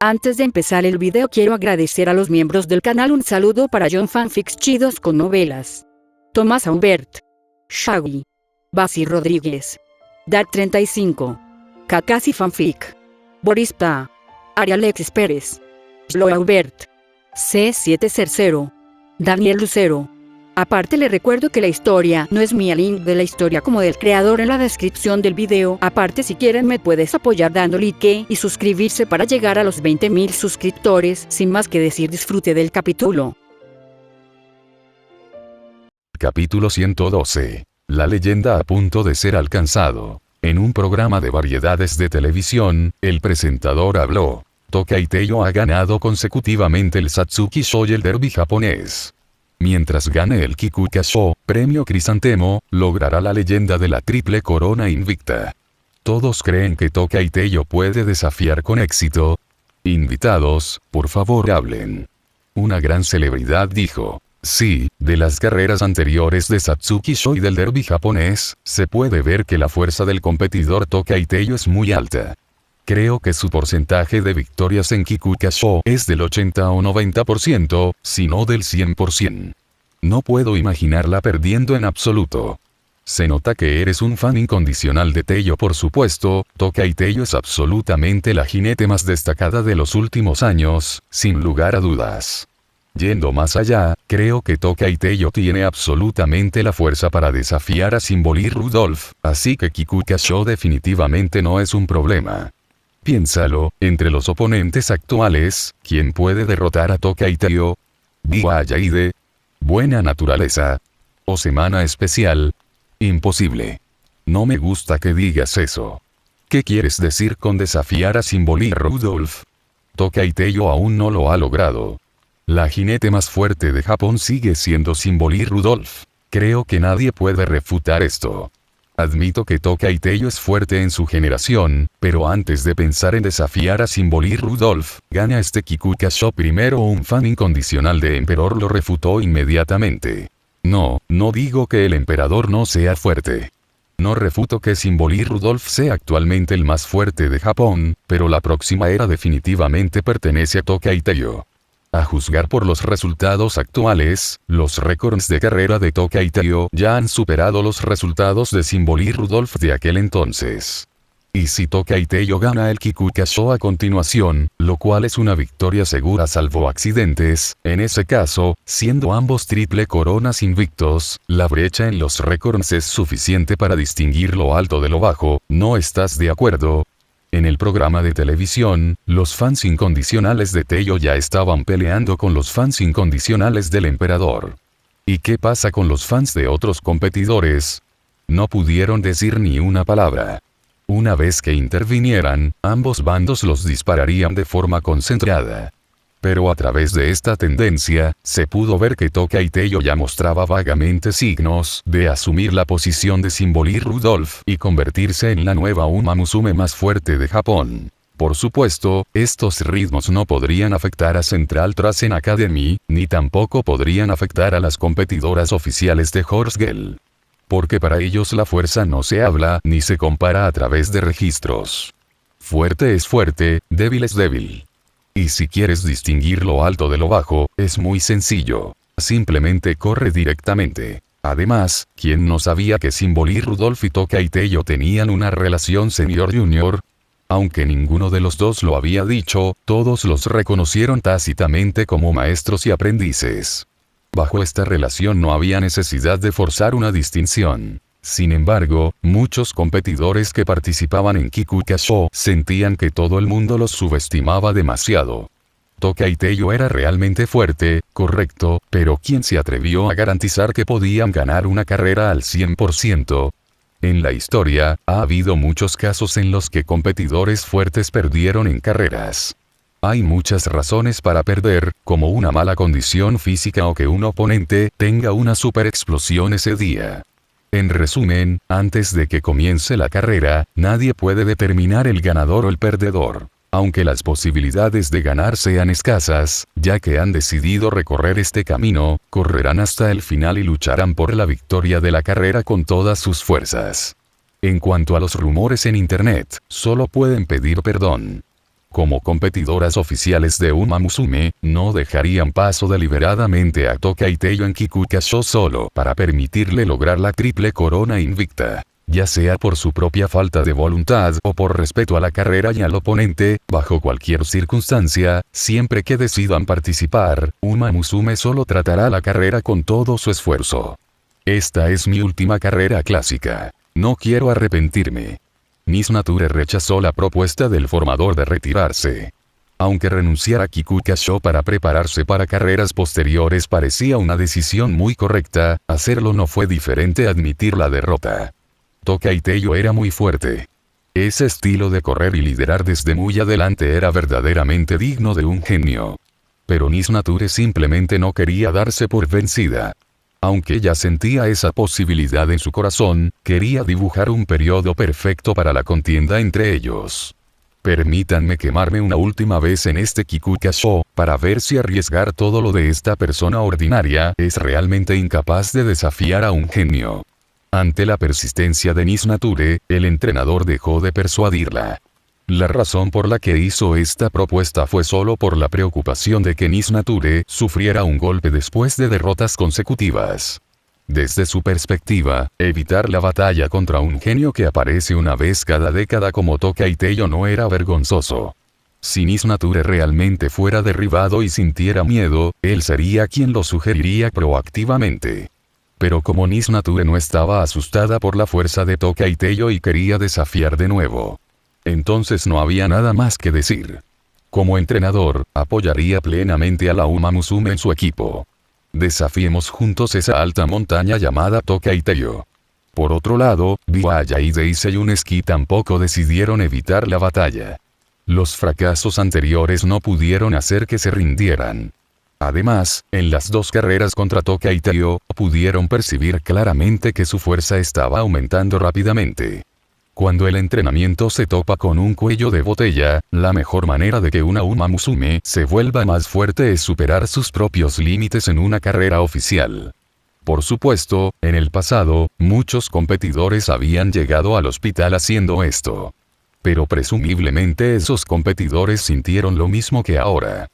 Antes de empezar el video quiero agradecer a los miembros del canal. Un saludo para John Fanfics Chidos con Novelas, Tomás Aubert, Shaggy, Basi Rodríguez, Dark35, Kakasi Fanfic, Boris Pa, Arialexis Pérez, Slow Aubert, C700, Daniel Lucero. Aparte le recuerdo que la historia no es mía, link de la historia como del creador en la descripción del video. Aparte si quieren me puedes apoyar dando like y suscribirse para llegar a los 20.000 suscriptores. Sin más que decir, disfrute del capítulo. Capítulo 112. La leyenda a punto de ser alcanzado. En un programa de variedades de televisión, el presentador habló. Tokai Teiyo ha ganado consecutivamente el Satsuki Shou y el derby japonés. Mientras gane el Kikuka-Sho, premio Crisantemo, logrará la leyenda de la triple corona invicta. Todos creen que Tokai Teiyo puede desafiar con éxito. Invitados, por favor hablen. Una gran celebridad dijo. Sí, de las carreras anteriores de Satsuki Shou y del derby japonés, se puede ver que la fuerza del competidor Tokai Teiyo es muy alta. Creo que su porcentaje de victorias en Kikuka-Sho es del 80 o 90%, si no del 100%. No puedo imaginarla perdiendo en absoluto. Se nota que eres un fan incondicional de Teiyo, por supuesto. Tokai Teiyo es absolutamente la jinete más destacada de los últimos años, sin lugar a dudas. Yendo más allá, creo que Tokai Teiyo tiene absolutamente la fuerza para desafiar a Symbol y Rudolph, así que Kikuka-Sho definitivamente no es un problema. Piénsalo, entre los oponentes actuales, ¿quién puede derrotar a Tokai Teiyo? Biwa Yaide. Buena naturaleza. O semana especial. Imposible. No me gusta que digas eso. ¿Qué quieres decir con desafiar a Symbol y Rudolph? Tokai Teiyo aún no lo ha logrado. La jinete más fuerte de Japón sigue siendo Symbol y Rudolph. Creo que nadie puede refutar esto. Admito que Tokai Teiyo es fuerte en su generación, pero antes de pensar en desafiar a Symbol y Rudolph, gana este Kikuka-Sho primero. Un fan incondicional de Emperor lo refutó inmediatamente. No digo que el emperador no sea fuerte. No refuto que Symbol y Rudolph sea actualmente el más fuerte de Japón, pero la próxima era definitivamente pertenece a Tokai Teiyo. A juzgar por los resultados actuales, los récords de carrera de Tokai Teiyo ya han superado los resultados de Symbol y Rudolph de aquel entonces. Y si Tokai Teiyo gana el Kikuka-Sho a continuación, lo cual es una victoria segura salvo accidentes, en ese caso, siendo ambos triple coronas invictos, la brecha en los récords es suficiente para distinguir lo alto de lo bajo. ¿No estás de acuerdo? En el programa de televisión, los fans incondicionales de Teiyo ya estaban peleando con los fans incondicionales del emperador. ¿Y qué pasa con los fans de otros competidores? No pudieron decir ni una palabra. Una vez que intervinieran, ambos bandos los dispararían de forma concentrada. Pero a través de esta tendencia, se pudo ver que Tokai Teiyo ya mostraba vagamente signos de asumir la posición de Symbol y Rudolph y convertirse en la nueva Uma Musume más fuerte de Japón. Por supuesto, estos ritmos no podrían afectar a Central Trasen Academy, ni tampoco podrían afectar a las competidoras oficiales de Horse Girl. Porque para ellos la fuerza no se habla ni se compara a través de registros. Fuerte es fuerte, débil es débil. Y si quieres distinguir lo alto de lo bajo, es muy sencillo. Simplemente corre directamente. Además, ¿quién no sabía que Symbol y Rudolph y Tokai Teiyo tenían una relación senior-junior? Aunque ninguno de los dos lo había dicho, todos los reconocieron tácitamente como maestros y aprendices. Bajo esta relación no había necesidad de forzar una distinción. Sin embargo, muchos competidores que participaban en Kikuka-Sho sentían que todo el mundo los subestimaba demasiado. Tokai Teiyo era realmente fuerte, correcto, pero ¿quién se atrevió a garantizar que podían ganar una carrera al 100%? En la historia, ha habido muchos casos en los que competidores fuertes perdieron en carreras. Hay muchas razones para perder, como una mala condición física o que un oponente tenga una super explosión ese día. En resumen, antes de que comience la carrera, nadie puede determinar el ganador o el perdedor. Aunque las posibilidades de ganar sean escasas, ya que han decidido recorrer este camino, correrán hasta el final y lucharán por la victoria de la carrera con todas sus fuerzas. En cuanto a los rumores en internet, solo pueden pedir perdón. como competidoras oficiales de Uma Musume, no dejarían paso deliberadamente a Tokai y Teiyo en Kikukasho solo para permitirle lograr la triple corona invicta. Ya sea por su propia falta de voluntad o por respeto a la carrera y al oponente, bajo cualquier circunstancia, siempre que decidan participar, Uma Musume solo tratará la carrera con todo su esfuerzo. Esta es mi última carrera clásica. No quiero arrepentirme. Miss Nature rechazó la propuesta del formador de retirarse. Aunque renunciar a Kikukasho para prepararse para carreras posteriores parecía una decisión muy correcta, hacerlo no fue diferente a admitir la derrota. Tokai Teiyo era muy fuerte. Ese estilo de correr y liderar desde muy adelante era verdaderamente digno de un genio. Pero Miss Nature simplemente no quería darse por vencida. Aunque ya sentía esa posibilidad en su corazón, quería dibujar un periodo perfecto para la contienda entre ellos. Permítanme quemarme una última vez en este Kikukasho, para ver si arriesgar todo lo de esta persona ordinaria es realmente incapaz de desafiar a un genio. Ante la persistencia de Miss Nature, el entrenador dejó de persuadirla. La razón por la que hizo esta propuesta fue solo por la preocupación de que Miss Nature sufriera un golpe después de derrotas consecutivas. Desde su perspectiva, evitar la batalla contra un genio que aparece una vez cada década como Tokai Teiyo no era vergonzoso. Si Miss Nature realmente fuera derribado y sintiera miedo, él sería quien lo sugeriría proactivamente. Pero como Miss Nature no estaba asustada por la fuerza de Tokai Teiyo y quería desafiar de nuevo, entonces no había nada más que decir. Como entrenador, apoyaría plenamente a la Uma Musume en su equipo. Desafiemos juntos esa alta montaña llamada Tokai Teiyo. Por otro lado, Biwa Yaide y Seiyuneski tampoco decidieron evitar la batalla. Los fracasos anteriores no pudieron hacer que se rindieran. Además, en las dos carreras contra Tokai Teiyo, pudieron percibir claramente que su fuerza estaba aumentando rápidamente. Cuando el entrenamiento se topa con un cuello de botella, la mejor manera de que una Uma Musume se vuelva más fuerte es superar sus propios límites en una carrera oficial. Por supuesto, en el pasado, muchos competidores habían llegado al hospital haciendo esto. Pero presumiblemente esos competidores sintieron lo mismo que ahora.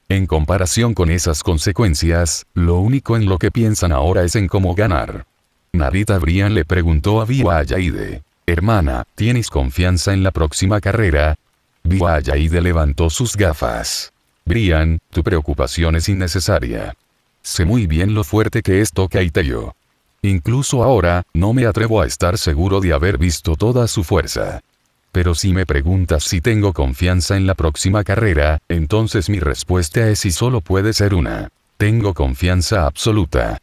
En comparación con esas consecuencias, lo único en lo que piensan ahora es en cómo ganar. Narita Brian le preguntó a Biwa Yaide: «Hermana, ¿tienes confianza en la próxima carrera?» Biwa Yaide levantó sus gafas. «Brian, tu preocupación es innecesaria. Sé muy bien lo fuerte que es Tokai Teiyo. Incluso ahora, no me atrevo a estar seguro de haber visto toda su fuerza. Pero si me preguntas si tengo confianza en la próxima carrera, entonces mi respuesta es y solo puede ser una. Tengo confianza absoluta.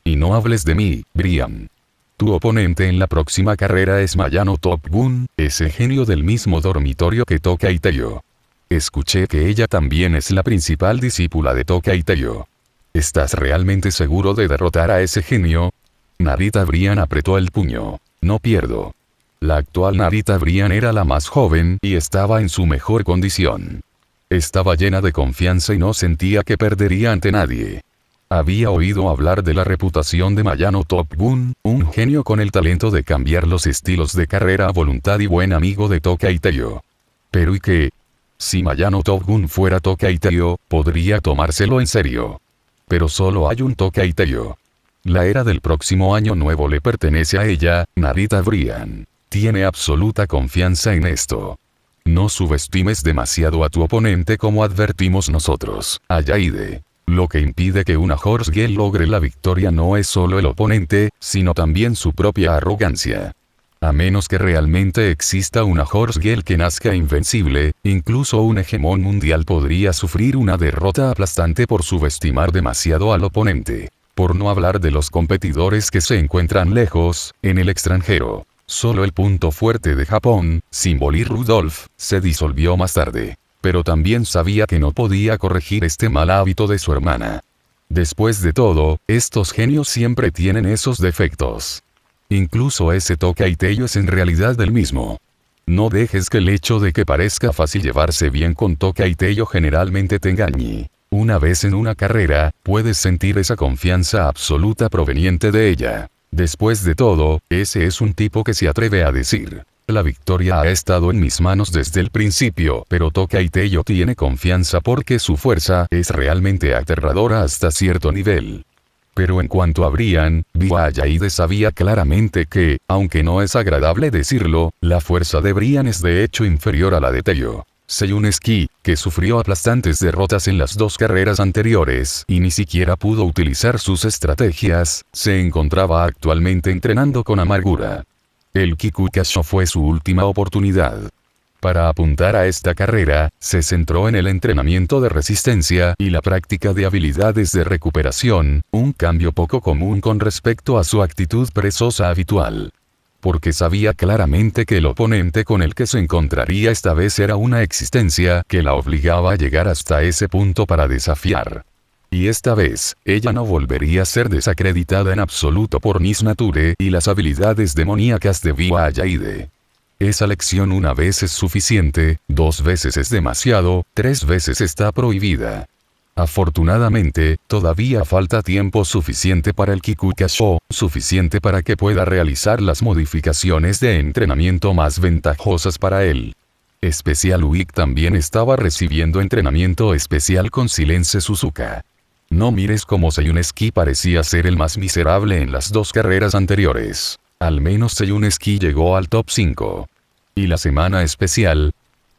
Y no hables de mí, Brian. Tu oponente en la próxima carrera es Mayano Top-gun, ese genio del mismo dormitorio que Tokai Teiyo. Escuché que ella también es la principal discípula de Tokai Teiyo. ¿Estás realmente seguro de derrotar a ese genio?» Narita Brian apretó el puño. «No pierdo». La actual Narita Brian era la más joven y estaba en su mejor condición. Estaba llena de confianza y no sentía que perdería ante nadie. Había oído hablar de la reputación de Mayano Top-gun, un genio con el talento de cambiar los estilos de carrera a voluntad y buen amigo de Tokai Teiyo. Pero ¿y qué? Si Mayano Top-gun fuera Tokai Teiyo, podría tomárselo en serio. Pero solo hay un Tokai Teiyo. La era del próximo año nuevo le pertenece a ella, Narita Brian. Tiene absoluta confianza en esto. No subestimes demasiado a tu oponente como advertimos nosotros, a Yaide. Lo que impide que una Horse Girl logre la victoria no es solo el oponente, sino también su propia arrogancia. A menos que realmente exista una Horse Girl que nazca invencible, incluso un hegemón mundial podría sufrir una derrota aplastante por subestimar demasiado al oponente. Por no hablar de los competidores que se encuentran lejos, en el extranjero. Solo el punto fuerte de Japón, Symbol Rudolph, se disolvió más tarde. Pero también sabía que no podía corregir este mal hábito de su hermana. Después de todo, estos genios siempre tienen esos defectos. Incluso ese Tokai Teiyo es en realidad el mismo. No dejes que el hecho de que parezca fácil llevarse bien con Tokai Teiyo generalmente te engañe. Una vez en una carrera, puedes sentir esa confianza absoluta proveniente de ella. Después de todo, ese es un tipo que se atreve a decir: La victoria ha estado en mis manos desde el principio, pero Tokyo tiene confianza porque su fuerza es realmente aterradora hasta cierto nivel. Pero en cuanto a Brian, Viayaide sabía claramente que, aunque no es agradable decirlo, la fuerza de Brian es de hecho inferior a la de Teo. Seyuneski, que sufrió aplastantes derrotas en las 2 carreras anteriores y ni siquiera pudo utilizar sus estrategias, se encontraba actualmente entrenando con amargura. El Kikukasho fue su última oportunidad. Para apuntar a esta carrera, se centró en el entrenamiento de resistencia y la práctica de habilidades de recuperación, un cambio poco común con respecto a su actitud perezosa habitual. Porque sabía claramente que el oponente con el que se encontraría esta vez era una existencia que la obligaba a llegar hasta ese punto para desafiar. Y esta vez, ella no volvería a ser desacreditada en absoluto por Miss Nature y las habilidades demoníacas de Viayaide. Esa lección una vez es suficiente, 2 veces es demasiado, 3 veces está prohibida. Afortunadamente, todavía falta tiempo suficiente para el Kikukasho, suficiente para que pueda realizar las modificaciones de entrenamiento más ventajosas para él. Special Week también estaba recibiendo entrenamiento especial con Silence Suzuka. No mires cómo Seyuneski parecía ser el más miserable en las 2 carreras anteriores. Al menos Seyuneski llegó al top 5. Y la semana especial.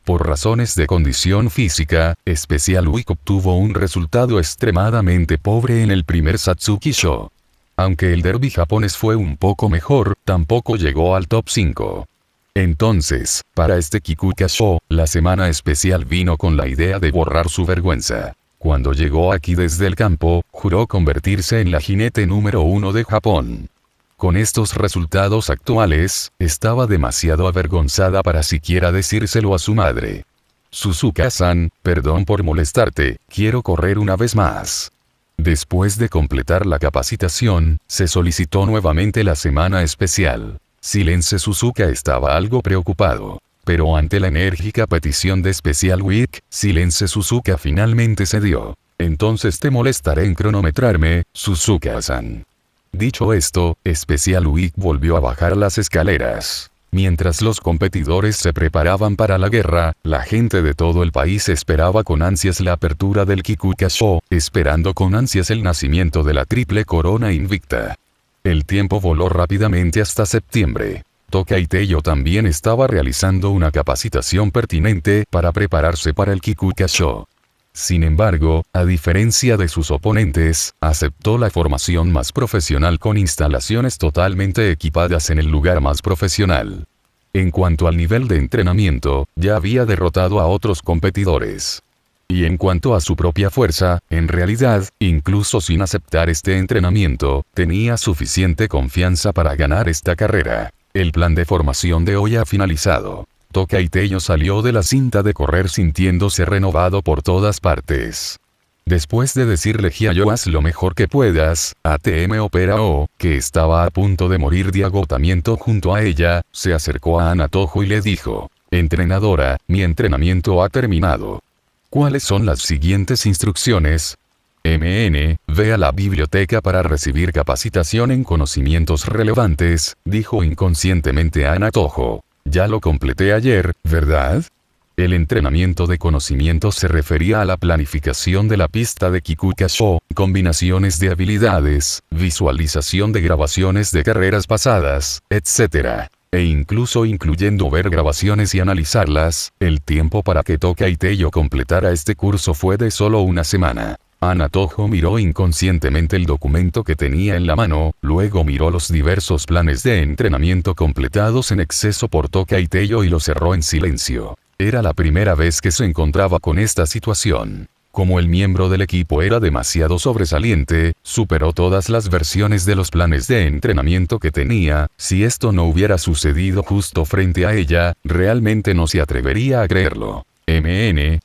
Por razones de condición física, Special Week obtuvo un resultado extremadamente pobre en el primer Satsuki Sho. Aunque el derby japonés fue un poco mejor, tampoco llegó al top 5. Entonces, para este Kikukasho, la semana especial vino con la idea de borrar su vergüenza. Cuando llegó aquí desde el campo, juró convertirse en la jinete número 1 de Japón. Con estos resultados actuales, estaba demasiado avergonzada para siquiera decírselo a su madre. Suzuka-san, perdón por molestarte, quiero correr una vez más. Después de completar la capacitación, se solicitó nuevamente la semana especial. Silence Suzuka estaba algo preocupado. Pero ante la enérgica petición de Special Week, Silence Suzuka finalmente cedió. Entonces te molestaré en cronometrarme, Suzuka-san. Dicho esto, Special Week volvió a bajar las escaleras. Mientras los competidores se preparaban para la guerra, la gente de todo el país esperaba con ansias la apertura del Kikukasho, esperando con ansias el nacimiento de la triple corona invicta. El tiempo voló rápidamente hasta septiembre. Tokyo también estaba realizando una capacitación pertinente para prepararse para el Kikukasho. Sin embargo, a diferencia de sus oponentes, aceptó la formación más profesional con instalaciones totalmente equipadas en el lugar más profesional. En cuanto al nivel de entrenamiento, ya había derrotado a otros competidores. Y en cuanto a su propia fuerza, en realidad, incluso sin aceptar este entrenamiento, tenía suficiente confianza para ganar esta carrera. El plan de formación de hoy ha finalizado. Tokyo salió de la cinta de correr sintiéndose renovado por todas partes. Después de decirle Hyayo haz lo mejor que puedas, ATM Opera O, que estaba a punto de morir de agotamiento junto a ella, se acercó a Anatojo y le dijo, entrenadora, mi entrenamiento ha terminado. ¿Cuáles son las siguientes instrucciones? Ve a la biblioteca para recibir capacitación en conocimientos relevantes, dijo inconscientemente Anatojo. Ya lo completé ayer, ¿verdad? El entrenamiento de conocimientos se refería a la planificación de la pista de Kikukasho, combinaciones de habilidades, visualización de grabaciones de carreras pasadas, etc. E incluso incluyendo ver grabaciones y analizarlas, el tiempo para que Tokyo completara este curso fue de solo una semana. Anatojo miró inconscientemente el documento que tenía en la mano, luego miró los diversos planes de entrenamiento completados en exceso por Tokyo y lo cerró en silencio. Era la primera vez que se encontraba con esta situación. Como el miembro del equipo era demasiado sobresaliente, superó todas las versiones de los planes de entrenamiento que tenía. Si esto no hubiera sucedido justo frente a ella, realmente no se atrevería a creerlo.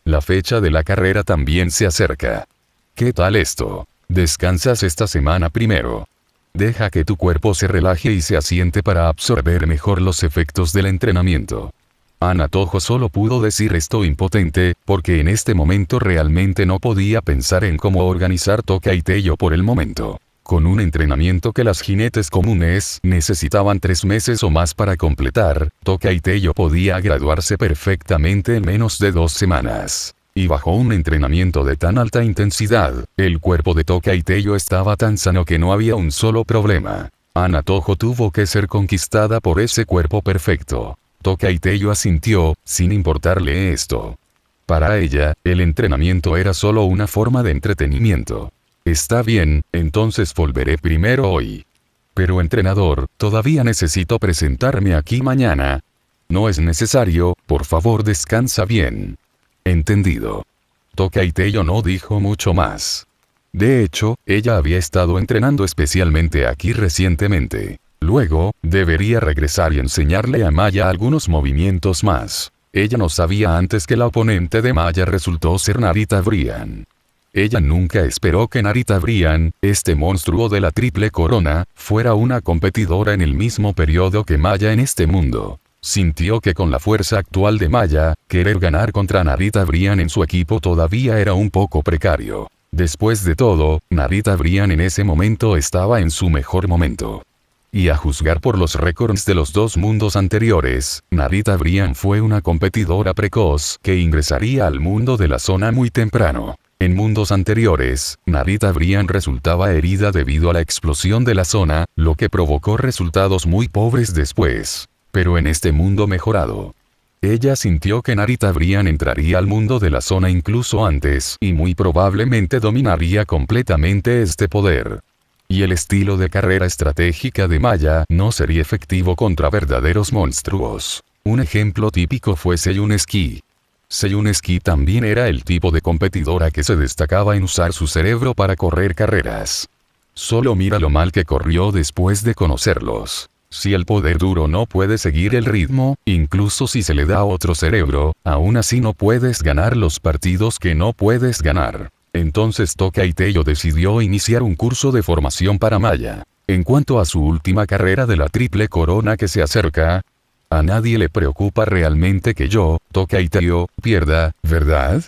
La fecha de la carrera también se acerca. ¿Qué tal esto? Descansas esta semana primero. Deja que tu cuerpo se relaje y se asiente para absorber mejor los efectos del entrenamiento. Anatojo solo pudo decir esto impotente, porque en este momento realmente no podía pensar en cómo organizar Tokyo por el momento. Con un entrenamiento que las jinetes comunes necesitaban 3 meses o más para completar, Tokai Teiyo podía graduarse perfectamente en menos de 2 semanas. Y bajo un entrenamiento de tan alta intensidad, el cuerpo de Tokai Teiyo estaba tan sano que no había un solo problema. Ana Toho tuvo que ser conquistada por ese cuerpo perfecto. Tokai Teiyo asintió, sin importarle esto. Para ella, el entrenamiento era solo una forma de entretenimiento. Está bien, entonces volveré primero hoy. Pero entrenador, todavía necesito presentarme aquí mañana. No es necesario, por favor descansa bien. Entendido. Tokai Teiyo no dijo mucho más. De hecho, ella había estado entrenando especialmente aquí recientemente. Luego, debería regresar y enseñarle a Maya algunos movimientos más. Ella no sabía antes que la oponente de Maya resultó ser Narita Brian. Ella nunca esperó que Narita Brian, este monstruo de la triple corona, fuera una competidora en el mismo periodo que Maya en este mundo. Sintió que con la fuerza actual de Maya, querer ganar contra Narita Brian en su equipo todavía era un poco precario. Después de todo, Narita Brian en ese momento estaba en su mejor momento. Y a juzgar por los récords de los 2 mundos anteriores, Narita Brian fue una competidora precoz que ingresaría al mundo de la zona muy temprano. En mundos anteriores, Narita Brian resultaba herida debido a la explosión de la zona, lo que provocó resultados muy pobres después. Pero en este mundo mejorado, ella sintió que Narita Brian entraría al mundo de la zona incluso antes y muy probablemente dominaría completamente este poder. Y el estilo de carrera estratégica de Maya no sería efectivo contra verdaderos monstruos. Un ejemplo típico fue Seyuneski. Seyuneski también era el tipo de competidora que se destacaba en usar su cerebro para correr carreras. Solo mira lo mal que corrió después de conocerlos. Si el poder duro no puede seguir el ritmo, incluso si se le da otro cerebro, aún así no puedes ganar los partidos que no puedes ganar. Entonces Tokai Teiyo decidió iniciar un curso de formación para Maya. En cuanto a su última carrera de la triple corona que se acerca, a nadie le preocupa realmente que yo, Tokai Teiyo, pierda, ¿verdad?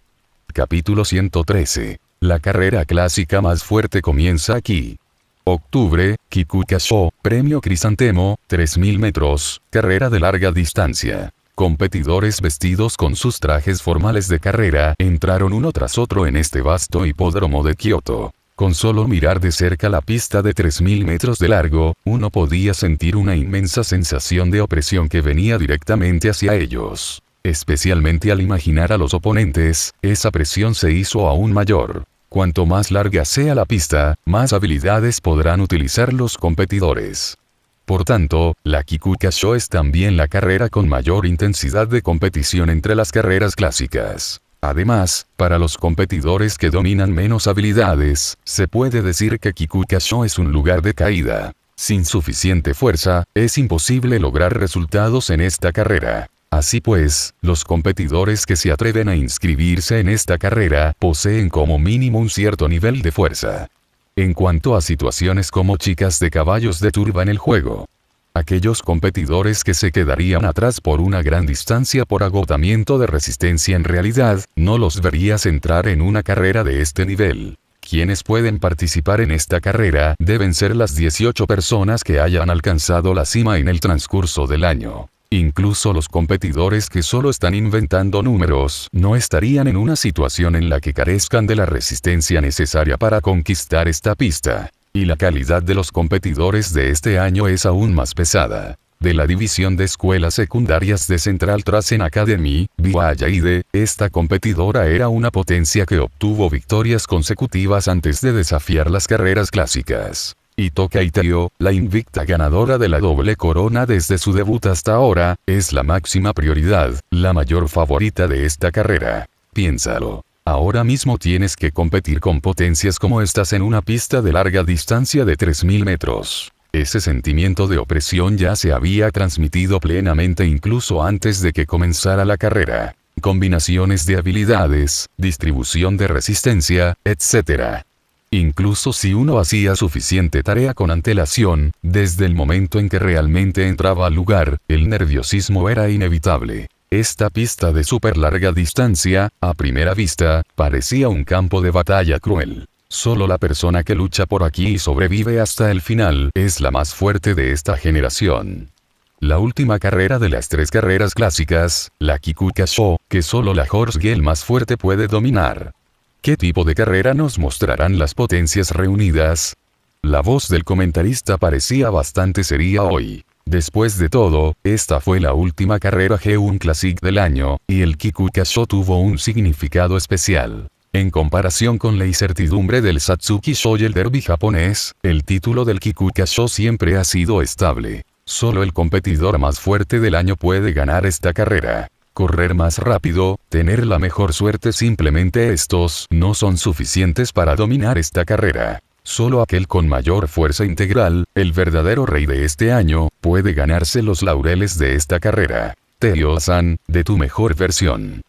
Capítulo 113. La carrera clásica más fuerte comienza aquí. Octubre, Kikukasho, Premio Crisantemo, 3000 metros, carrera de larga distancia. Competidores vestidos con sus trajes formales de carrera entraron uno tras otro en este vasto hipódromo de Kioto. Con solo mirar de cerca la pista de 3000 metros de largo, uno podía sentir una inmensa sensación de opresión que venía directamente hacia ellos. Especialmente al imaginar a los oponentes, esa presión se hizo aún mayor. Cuanto más larga sea la pista, más habilidades podrán utilizar los competidores. Por tanto, la Kikukasho es también la carrera con mayor intensidad de competición entre las carreras clásicas. Además, para los competidores que dominan menos habilidades, se puede decir que Kikukasho es un lugar de caída. Sin suficiente fuerza, es imposible lograr resultados en esta carrera. Así pues, los competidores que se atreven a inscribirse en esta carrera poseen como mínimo un cierto nivel de fuerza. En cuanto a situaciones como chicas de caballos de turba en el juego, aquellos competidores que se quedarían atrás por una gran distancia por agotamiento de resistencia en realidad, no los verías entrar en una carrera de este nivel. Quienes pueden participar en esta carrera deben ser las 18 personas que hayan alcanzado la cima en el transcurso del año. Incluso los competidores que solo están inventando números no estarían en una situación en la que carezcan de la resistencia necesaria para conquistar esta pista. Y la calidad de los competidores de este año es aún más pesada. De la división de escuelas secundarias de Central Trasen Academy, Biwayaide, esta competidora era una potencia que obtuvo victorias consecutivas antes de desafiar las carreras clásicas. Y Tokai Teiyo, la invicta ganadora de la doble corona desde su debut hasta ahora, es la máxima prioridad, la mayor favorita de esta carrera. Piénsalo. Ahora mismo tienes que competir con potencias como estas en una pista de larga distancia de 3000 metros. Ese sentimiento de opresión ya se había transmitido plenamente incluso antes de que comenzara la carrera. Combinaciones de habilidades, distribución de resistencia, etc. Incluso si uno hacía suficiente tarea con antelación, desde el momento en que realmente entraba al lugar, el nerviosismo era inevitable. Esta pista de súper larga distancia, a primera vista, parecía un campo de batalla cruel. Solo la persona que lucha por aquí y sobrevive hasta el final es la más fuerte de esta generación. La última carrera de las 3 carreras clásicas, la Kikuka-Sho, que solo la Horse Girl más fuerte puede dominar. ¿Qué tipo de carrera nos mostrarán las potencias reunidas? La voz del comentarista parecía bastante seria hoy. Después de todo, esta fue la última carrera G1 Classic del año, y el Kikuka-Sho tuvo un significado especial. En comparación con la incertidumbre del Satsuki-Sho y el derby japonés, el título del Kikuka-Sho siempre ha sido estable. Solo el competidor más fuerte del año puede ganar esta carrera. Correr más rápido, tener la mejor suerte, simplemente estos no son suficientes para dominar esta carrera. Solo aquel con mayor fuerza integral, el verdadero rey de este año, puede ganarse los laureles de esta carrera. Teo-san, de tu mejor versión.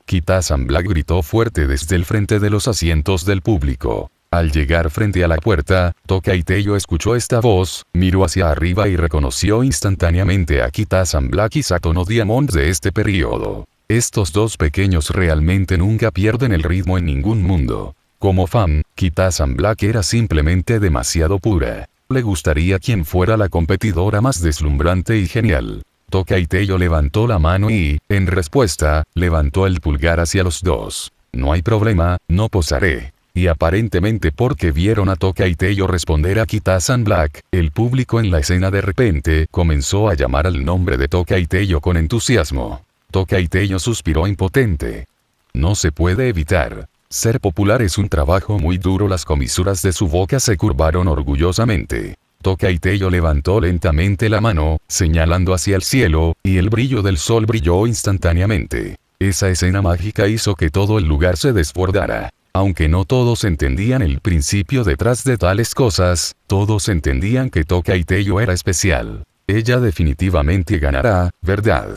Kita-san Black gritó fuerte desde el frente de los asientos del público. Al llegar frente a la puerta, Tokai Teiyo escuchó esta voz, miró hacia arriba y reconoció instantáneamente a Kita-san Black y Satono Diamond de este periodo. Estos dos pequeños realmente nunca pierden el ritmo en ningún mundo. Como fan, Kita-san Black era simplemente demasiado pura. Le gustaría quien fuera la competidora más deslumbrante y genial. Tokai Teiyo levantó la mano y, en respuesta, levantó el pulgar hacia los dos. No hay problema, no posaré. Y aparentemente porque vieron a Tokai Teiyo responder a Kita-san Black, el público en la escena de repente comenzó a llamar al nombre de Tokai Teiyo con entusiasmo. Tokai Teiyo suspiró impotente. No se puede evitar. Ser popular es un trabajo muy duro. Las comisuras de su boca se curvaron orgullosamente. Tokai Teiyo levantó lentamente la mano, señalando hacia el cielo, y el brillo del sol brilló instantáneamente. Esa escena mágica hizo que todo el lugar se desbordara. Aunque no todos entendían el principio detrás de tales cosas, todos entendían que Tokai Teiyo era especial. Ella definitivamente ganará, ¿verdad?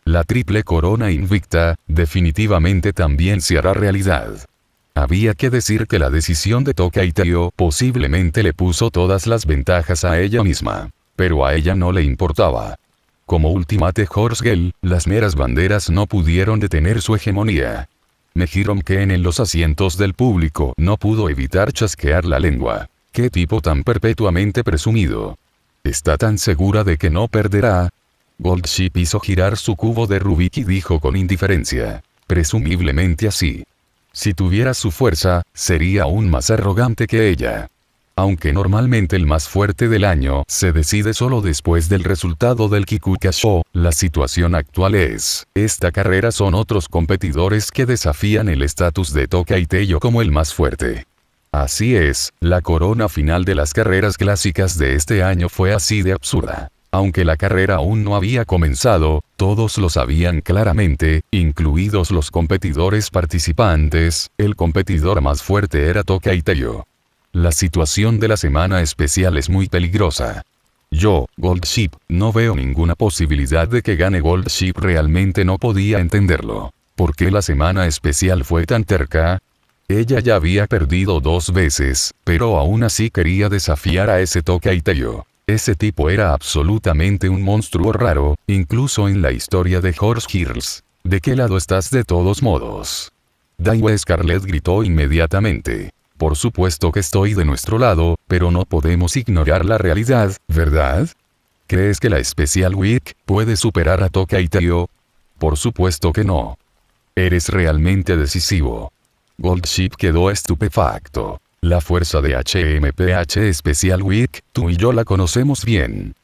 La triple corona invicta, definitivamente también se hará realidad. Había que decir que la decisión de Tokai Teiyo posiblemente le puso todas las ventajas a ella misma. Pero a ella no le importaba. Como Ultimate Horse Girl, las meras banderas no pudieron detener su hegemonía. Mejiron Ken en los asientos del público no pudo evitar chasquear la lengua. ¡Qué tipo tan perpetuamente presumido! ¿Está tan segura de que no perderá? Goldship hizo girar su cubo de Rubik y dijo con indiferencia. Presumiblemente así. Si tuviera su fuerza, sería aún más arrogante que ella. Aunque normalmente el más fuerte del año se decide solo después del resultado del Kikuka-Sho, la situación actual es, esta carrera son otros competidores que desafían el estatus de Tokai Teiyo como el más fuerte. Así es, la corona final de las carreras clásicas de este año fue así de absurda. Aunque la carrera aún no había comenzado, todos lo sabían claramente, incluidos los competidores participantes, el competidor más fuerte era Tokai Teiyo. La situación de la semana especial es muy peligrosa. Yo, Goldship, no veo ninguna posibilidad de que gane. Goldship realmente no podía entenderlo. ¿Por qué la semana especial fue tan terca? Ella ya había perdido 2 veces, pero aún así quería desafiar a ese Tokai Teiyo. Ese tipo era absolutamente un monstruo raro, incluso en la historia de Horse Girls. ¿De qué lado estás de todos modos? Daiwa Scarlett gritó inmediatamente. Por supuesto que estoy de nuestro lado, pero no podemos ignorar la realidad, ¿verdad? ¿Crees que la Special Week puede superar a Tokai Teiyo? Por supuesto que no. Eres realmente decisivo. Goldship quedó estupefacto. La fuerza de HMPH Special Week, tú y yo la conocemos bien.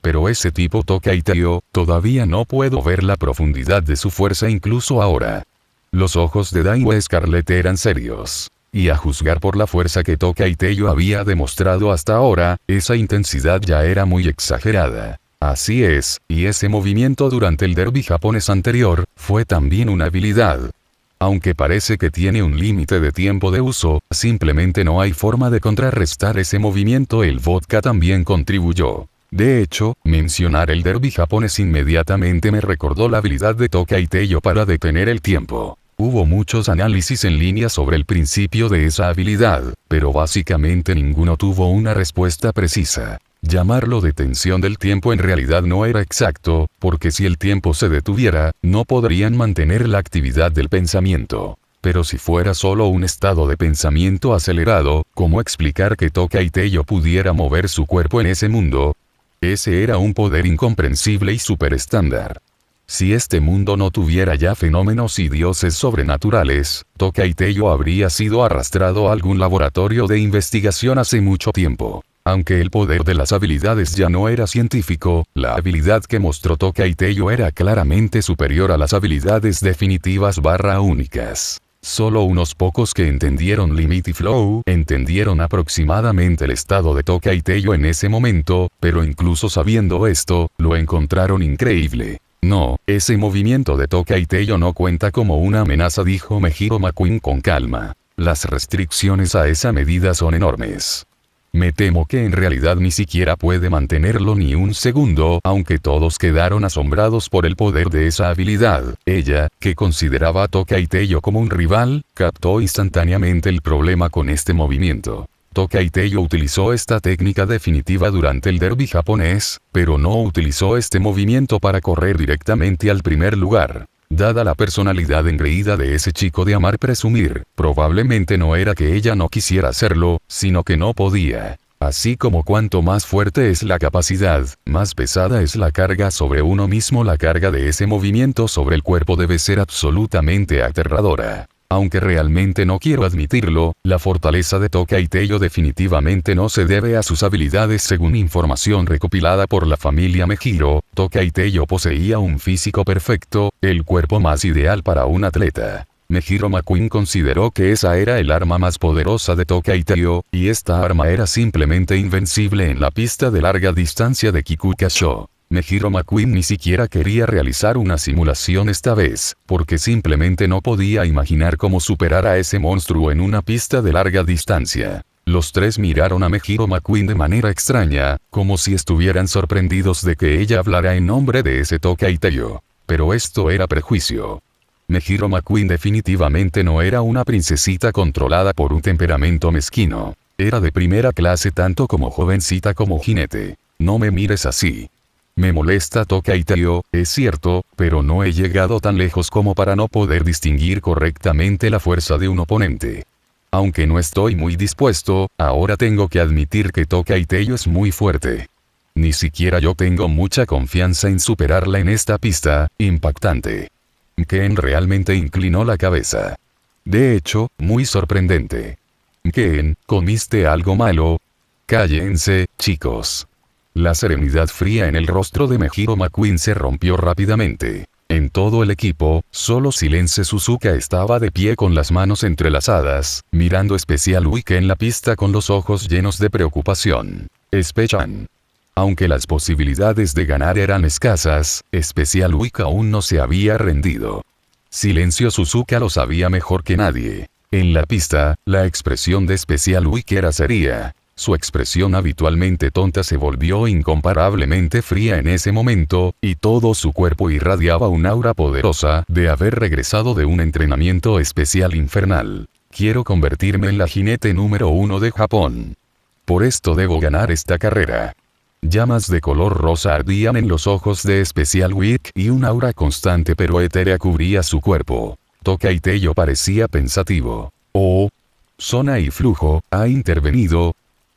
Pero ese tipo Tokai Teiyo, todavía no puedo ver la profundidad de su fuerza incluso ahora. Los ojos de Daiwa Scarlett eran serios. Y a juzgar por la fuerza que Tokai Teiyo había demostrado hasta ahora, esa intensidad ya era muy exagerada. Así es, y ese movimiento durante el derby japonés anterior, fue también una habilidad. Aunque parece que tiene un límite de tiempo de uso, simplemente no hay forma de contrarrestar ese movimiento. El vodka también contribuyó. De hecho, mencionar el derby japonés inmediatamente me recordó la habilidad de Tokai Teiyo para detener el tiempo. Hubo muchos análisis en línea sobre el principio de esa habilidad, pero básicamente ninguno tuvo una respuesta precisa. Llamarlo detención del tiempo en realidad no era exacto, porque si el tiempo se detuviera, no podrían mantener la actividad del pensamiento. Pero si fuera solo un estado de pensamiento acelerado, ¿cómo explicar que Tokai Teiyo pudiera mover su cuerpo en ese mundo? Ese era un poder incomprensible y superestándar. Si este mundo no tuviera ya fenómenos y dioses sobrenaturales, Tokai Teiyo habría sido arrastrado a algún laboratorio de investigación hace mucho tiempo. Aunque el poder de las habilidades ya no era científico, la habilidad que mostró Tokai Teiyo era claramente superior a las habilidades definitivas únicas. Solo unos pocos que entendieron Limit y Flow entendieron aproximadamente el estado de Tokai Teiyo en ese momento, pero incluso sabiendo esto, lo encontraron increíble. No, ese movimiento de Tokai Teiyo no cuenta como una amenaza, dijo Mejiro McQueen con calma. Las restricciones a esa medida son enormes. Me temo que en realidad ni siquiera puede mantenerlo ni un segundo, aunque todos quedaron asombrados por el poder de esa habilidad. Ella, que consideraba a Tokai Teiyo como un rival, captó instantáneamente el problema con este movimiento. Tokai Teiyo utilizó esta técnica definitiva durante el derby japonés, pero no utilizó este movimiento para correr directamente al primer lugar. Dada la personalidad engreída de ese chico de amar presumir, probablemente no era que ella no quisiera hacerlo, sino que no podía. Así como cuanto más fuerte es la capacidad, más pesada es la carga sobre uno mismo, la carga de ese movimiento sobre el cuerpo debe ser absolutamente aterradora. Aunque realmente no quiero admitirlo, la fortaleza de Tokai Teiyo definitivamente no se debe a sus habilidades. Según información recopilada por la familia Mejiro, Tokai Teiyo poseía un físico perfecto, el cuerpo más ideal para un atleta. Mejiro McQueen consideró que esa era el arma más poderosa de Tokai Teiyo, y esta arma era simplemente invencible en la pista de larga distancia de Kikukasho. Mejiro McQueen ni siquiera quería realizar una simulación esta vez, porque simplemente no podía imaginar cómo superar a ese monstruo en una pista de larga distancia. Los tres miraron a Mejiro McQueen de manera extraña, como si estuvieran sorprendidos de que ella hablara en nombre de ese Tokai Teiyo. Pero esto era prejuicio. Mejiro McQueen definitivamente no era una princesita controlada por un temperamento mezquino. Era de primera clase tanto como jovencita como jinete. No me mires así. Me molesta Tokai Teiyo, es cierto, pero no he llegado tan lejos como para no poder distinguir correctamente la fuerza de un oponente. Aunque no estoy muy dispuesto, ahora tengo que admitir que Tokai Teiyo es muy fuerte. Ni siquiera yo tengo mucha confianza en superarla en esta pista, impactante. Ken realmente inclinó la cabeza. De hecho, muy sorprendente. Ken, ¿comiste algo malo? Cállense, chicos. La serenidad fría en el rostro de Mejiro McQueen se rompió rápidamente. En todo el equipo, solo Silence Suzuka estaba de pie con las manos entrelazadas, mirando Special Week en la pista con los ojos llenos de preocupación. Special. Aunque las posibilidades de ganar eran escasas, Special Week aún no se había rendido. Silencio Suzuka lo sabía mejor que nadie. En la pista, la expresión de Special Week era seria. Su expresión habitualmente tonta se volvió incomparablemente fría en ese momento, y todo su cuerpo irradiaba un aura poderosa de haber regresado de un entrenamiento especial infernal. Quiero convertirme en la jinete número 1 de Japón. Por esto debo ganar esta carrera. Llamas de color rosa ardían en los ojos de Special Week y un aura constante pero etérea cubría su cuerpo. Tokai Teiyo parecía pensativo. Oh, Zona y Flujo ha intervenido.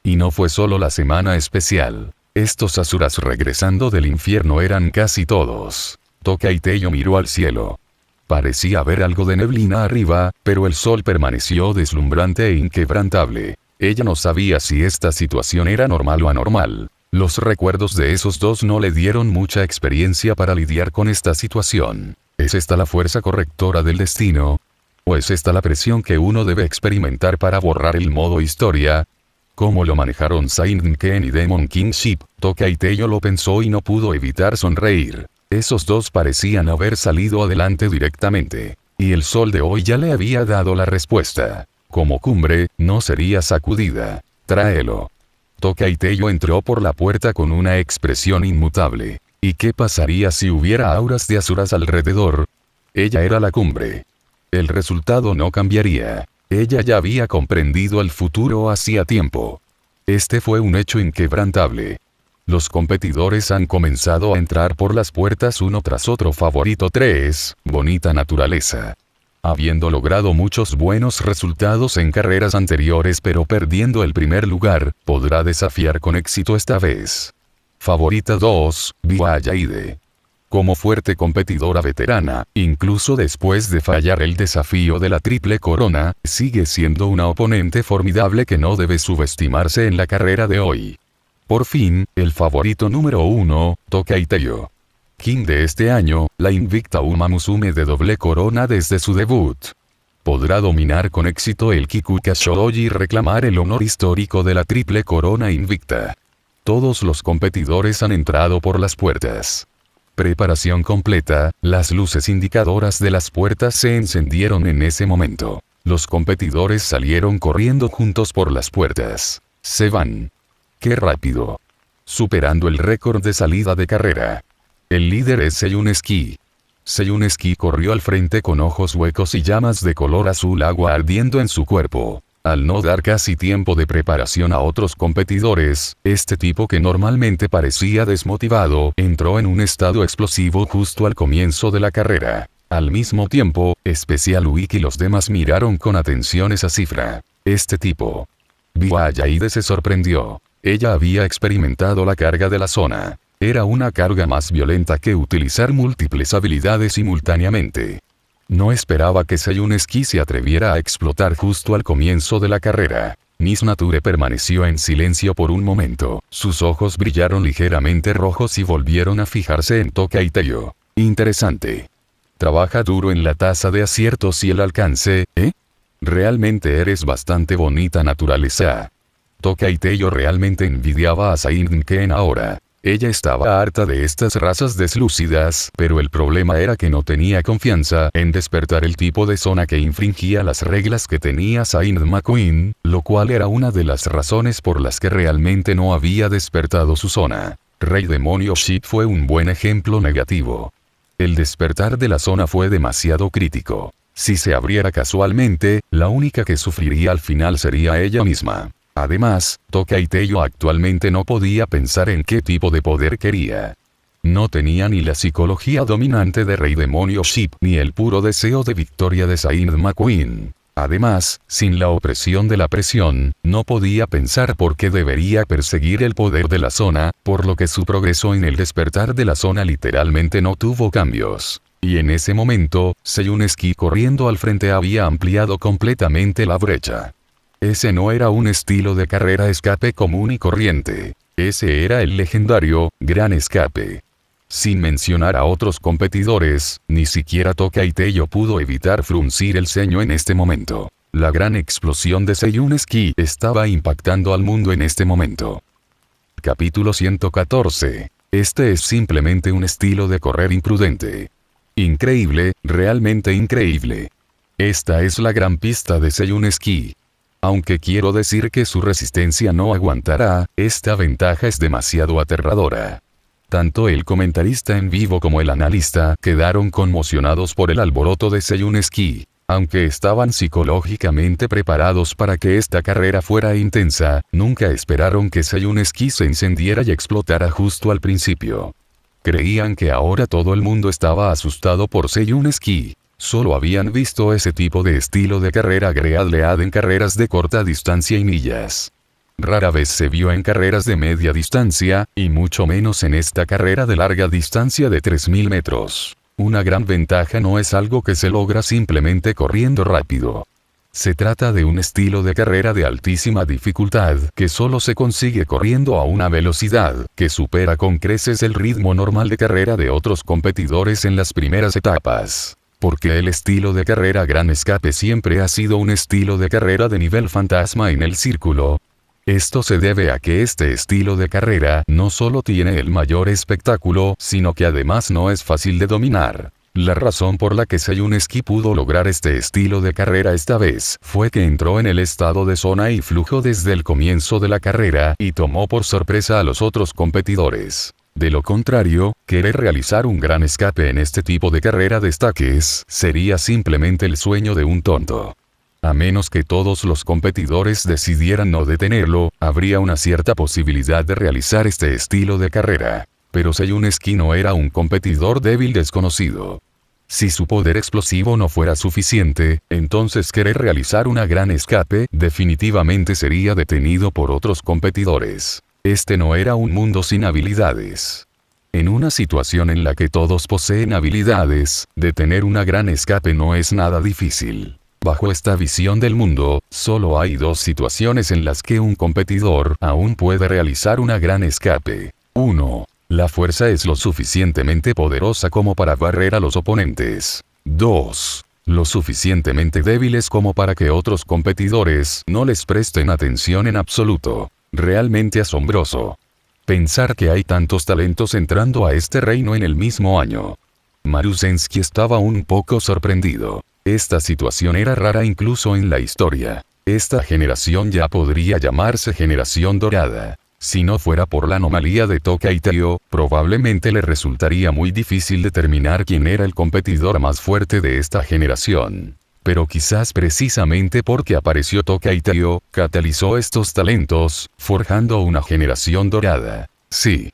Y no fue solo la semana especial. Estos asuras regresando del infierno eran casi todos. Tokai Teiyo miró al cielo. Parecía haber algo de neblina arriba, pero el sol permaneció deslumbrante e inquebrantable. Ella no sabía si esta situación era normal o anormal. Los recuerdos de esos dos no le dieron mucha experiencia para lidiar con esta situación. ¿Es esta la fuerza correctora del destino? ¿O es esta la presión que uno debe experimentar para borrar el modo historia? ¿Cómo lo manejaron Saint Ken y Demon Kingship? Tokai Teiyo lo pensó y no pudo evitar sonreír. Esos dos parecían haber salido adelante directamente. Y el sol de hoy ya le había dado la respuesta. Como cumbre, no sería sacudida. Tráelo. Tokai Teiyo entró por la puerta con una expresión inmutable. ¿Y qué pasaría si hubiera auras de asuras alrededor? Ella era la cumbre. El resultado no cambiaría. Ella ya había comprendido el futuro hacía tiempo. Este fue un hecho inquebrantable. Los competidores han comenzado a entrar por las puertas uno tras otro. Favorito 3, bonita naturaleza. Habiendo logrado muchos buenos resultados en carreras anteriores pero perdiendo el primer lugar, podrá desafiar con éxito esta vez. Favorita 2, Biwa Yaide. Como fuerte competidora veterana, incluso después de fallar el desafío de la triple corona, sigue siendo una oponente formidable que no debe subestimarse en la carrera de hoy. Por fin, el favorito número 1, Tokai Teiyo. King de este año, la invicta Uma Musume de doble corona desde su debut. Podrá dominar con éxito el Kikuka Shodoji y reclamar el honor histórico de la triple corona invicta. Todos los competidores han entrado por las puertas. Preparación completa, las luces indicadoras de las puertas se encendieron en ese momento. Los competidores salieron corriendo juntos por las puertas. Se van. ¡Qué rápido! Superando el récord de salida de carrera. El líder es Seiyuneski. Seiyuneski corrió al frente con ojos huecos y llamas de color azul agua ardiendo en su cuerpo. Al no dar casi tiempo de preparación a otros competidores, este tipo que normalmente parecía desmotivado, entró en un estado explosivo justo al comienzo de la carrera. Al mismo tiempo, Special Week y los demás miraron con atención esa cifra. Este tipo. Biwa Yaide se sorprendió. Ella había experimentado la carga de la zona. Era una carga más violenta que utilizar múltiples habilidades simultáneamente. No esperaba que Seiyuneski se atreviera a explotar justo al comienzo de la carrera. Miss Nature permaneció en silencio por un momento. Sus ojos brillaron ligeramente rojos y volvieron a fijarse en Tokai Teiyo. Interesante. Trabaja duro en la tasa de aciertos y el alcance, ¿eh? Realmente eres bastante bonita naturaleza. Tokai Teiyo realmente envidiaba a Sain-Ken ahora. Ella estaba harta de estas razas deslúcidas, pero el problema era que no tenía confianza en despertar el tipo de zona que infringía las reglas que tenía Saint McQueen, lo cual era una de las razones por las que realmente no había despertado su zona. Rey Demonio Ship fue un buen ejemplo negativo. El despertar de la zona fue demasiado crítico. Si se abriera casualmente, la única que sufriría al final sería ella misma. Además, Tokai Teiyo actualmente no podía pensar en qué tipo de poder quería. No tenía ni la psicología dominante de Rey Demonio Ship ni el puro deseo de victoria de Saint McQueen. Además, sin la opresión de la presión, no podía pensar por qué debería perseguir el poder de la zona, por lo que su progreso en el despertar de la zona literalmente no tuvo cambios. Y en ese momento, Seiyuneski corriendo al frente había ampliado completamente la brecha. Ese no era un estilo de carrera escape común y corriente. Ese era el legendario, Gran Escape. Sin mencionar a otros competidores, ni siquiera Tokai Teiyo pudo evitar fruncir el ceño en este momento. La gran explosión de Seiyuneski estaba impactando al mundo en este momento. Capítulo 114. Este es simplemente un estilo de correr imprudente. Increíble, realmente increíble. Esta es la gran pista de Seiyuneski. Aunque quiero decir que su resistencia no aguantará, esta ventaja es demasiado aterradora. Tanto el comentarista en vivo como el analista quedaron conmocionados por el alboroto de Seiyuneski. Aunque estaban psicológicamente preparados para que esta carrera fuera intensa, nunca esperaron que Seiyuneski se encendiera y explotara justo al principio. Creían que ahora todo el mundo estaba asustado por Seiyuneski. Solo habían visto ese tipo de estilo de carrera Great en carreras de corta distancia y millas. Rara vez se vio en carreras de media distancia, y mucho menos en esta carrera de larga distancia de 3000 metros. Una gran ventaja no es algo que se logra simplemente corriendo rápido. Se trata de un estilo de carrera de altísima dificultad que solo se consigue corriendo a una velocidad que supera con creces el ritmo normal de carrera de otros competidores en las primeras etapas. Porque el estilo de carrera Gran Escape siempre ha sido un estilo de carrera de nivel fantasma en el círculo. Esto se debe a que este estilo de carrera no solo tiene el mayor espectáculo, sino que además no es fácil de dominar. La razón por la que Seiyuneski pudo lograr este estilo de carrera esta vez fue que entró en el estado de zona y flujo desde el comienzo de la carrera y tomó por sorpresa a los otros competidores. De lo contrario, querer realizar un gran escape en este tipo de carrera de estaques sería simplemente el sueño de un tonto. A menos que todos los competidores decidieran no detenerlo, habría una cierta posibilidad de realizar este estilo de carrera. Pero Seiyuneski no era un competidor débil desconocido. Si su poder explosivo no fuera suficiente, entonces querer realizar una gran escape definitivamente sería detenido por otros competidores. Este no era un mundo sin habilidades. En una situación en la que todos poseen habilidades, detener una gran escape no es nada difícil. Bajo esta visión del mundo, solo hay dos situaciones en las que un competidor aún puede realizar una gran escape. 1. La fuerza es lo suficientemente poderosa como para barrer a los oponentes. 2. Lo suficientemente débiles como para que otros competidores no les presten atención en absoluto. Realmente asombroso. Pensar que hay tantos talentos entrando a este reino en el mismo año. Maruzensky estaba un poco sorprendido. Esta situación era rara incluso en la historia. Esta generación ya podría llamarse generación dorada. Si no fuera por la anomalía de Tokai Teo, probablemente le resultaría muy difícil determinar quién era el competidor más fuerte de esta generación. Pero quizás precisamente porque apareció Tokai Teo, catalizó estos talentos, forjando una generación dorada. Sí.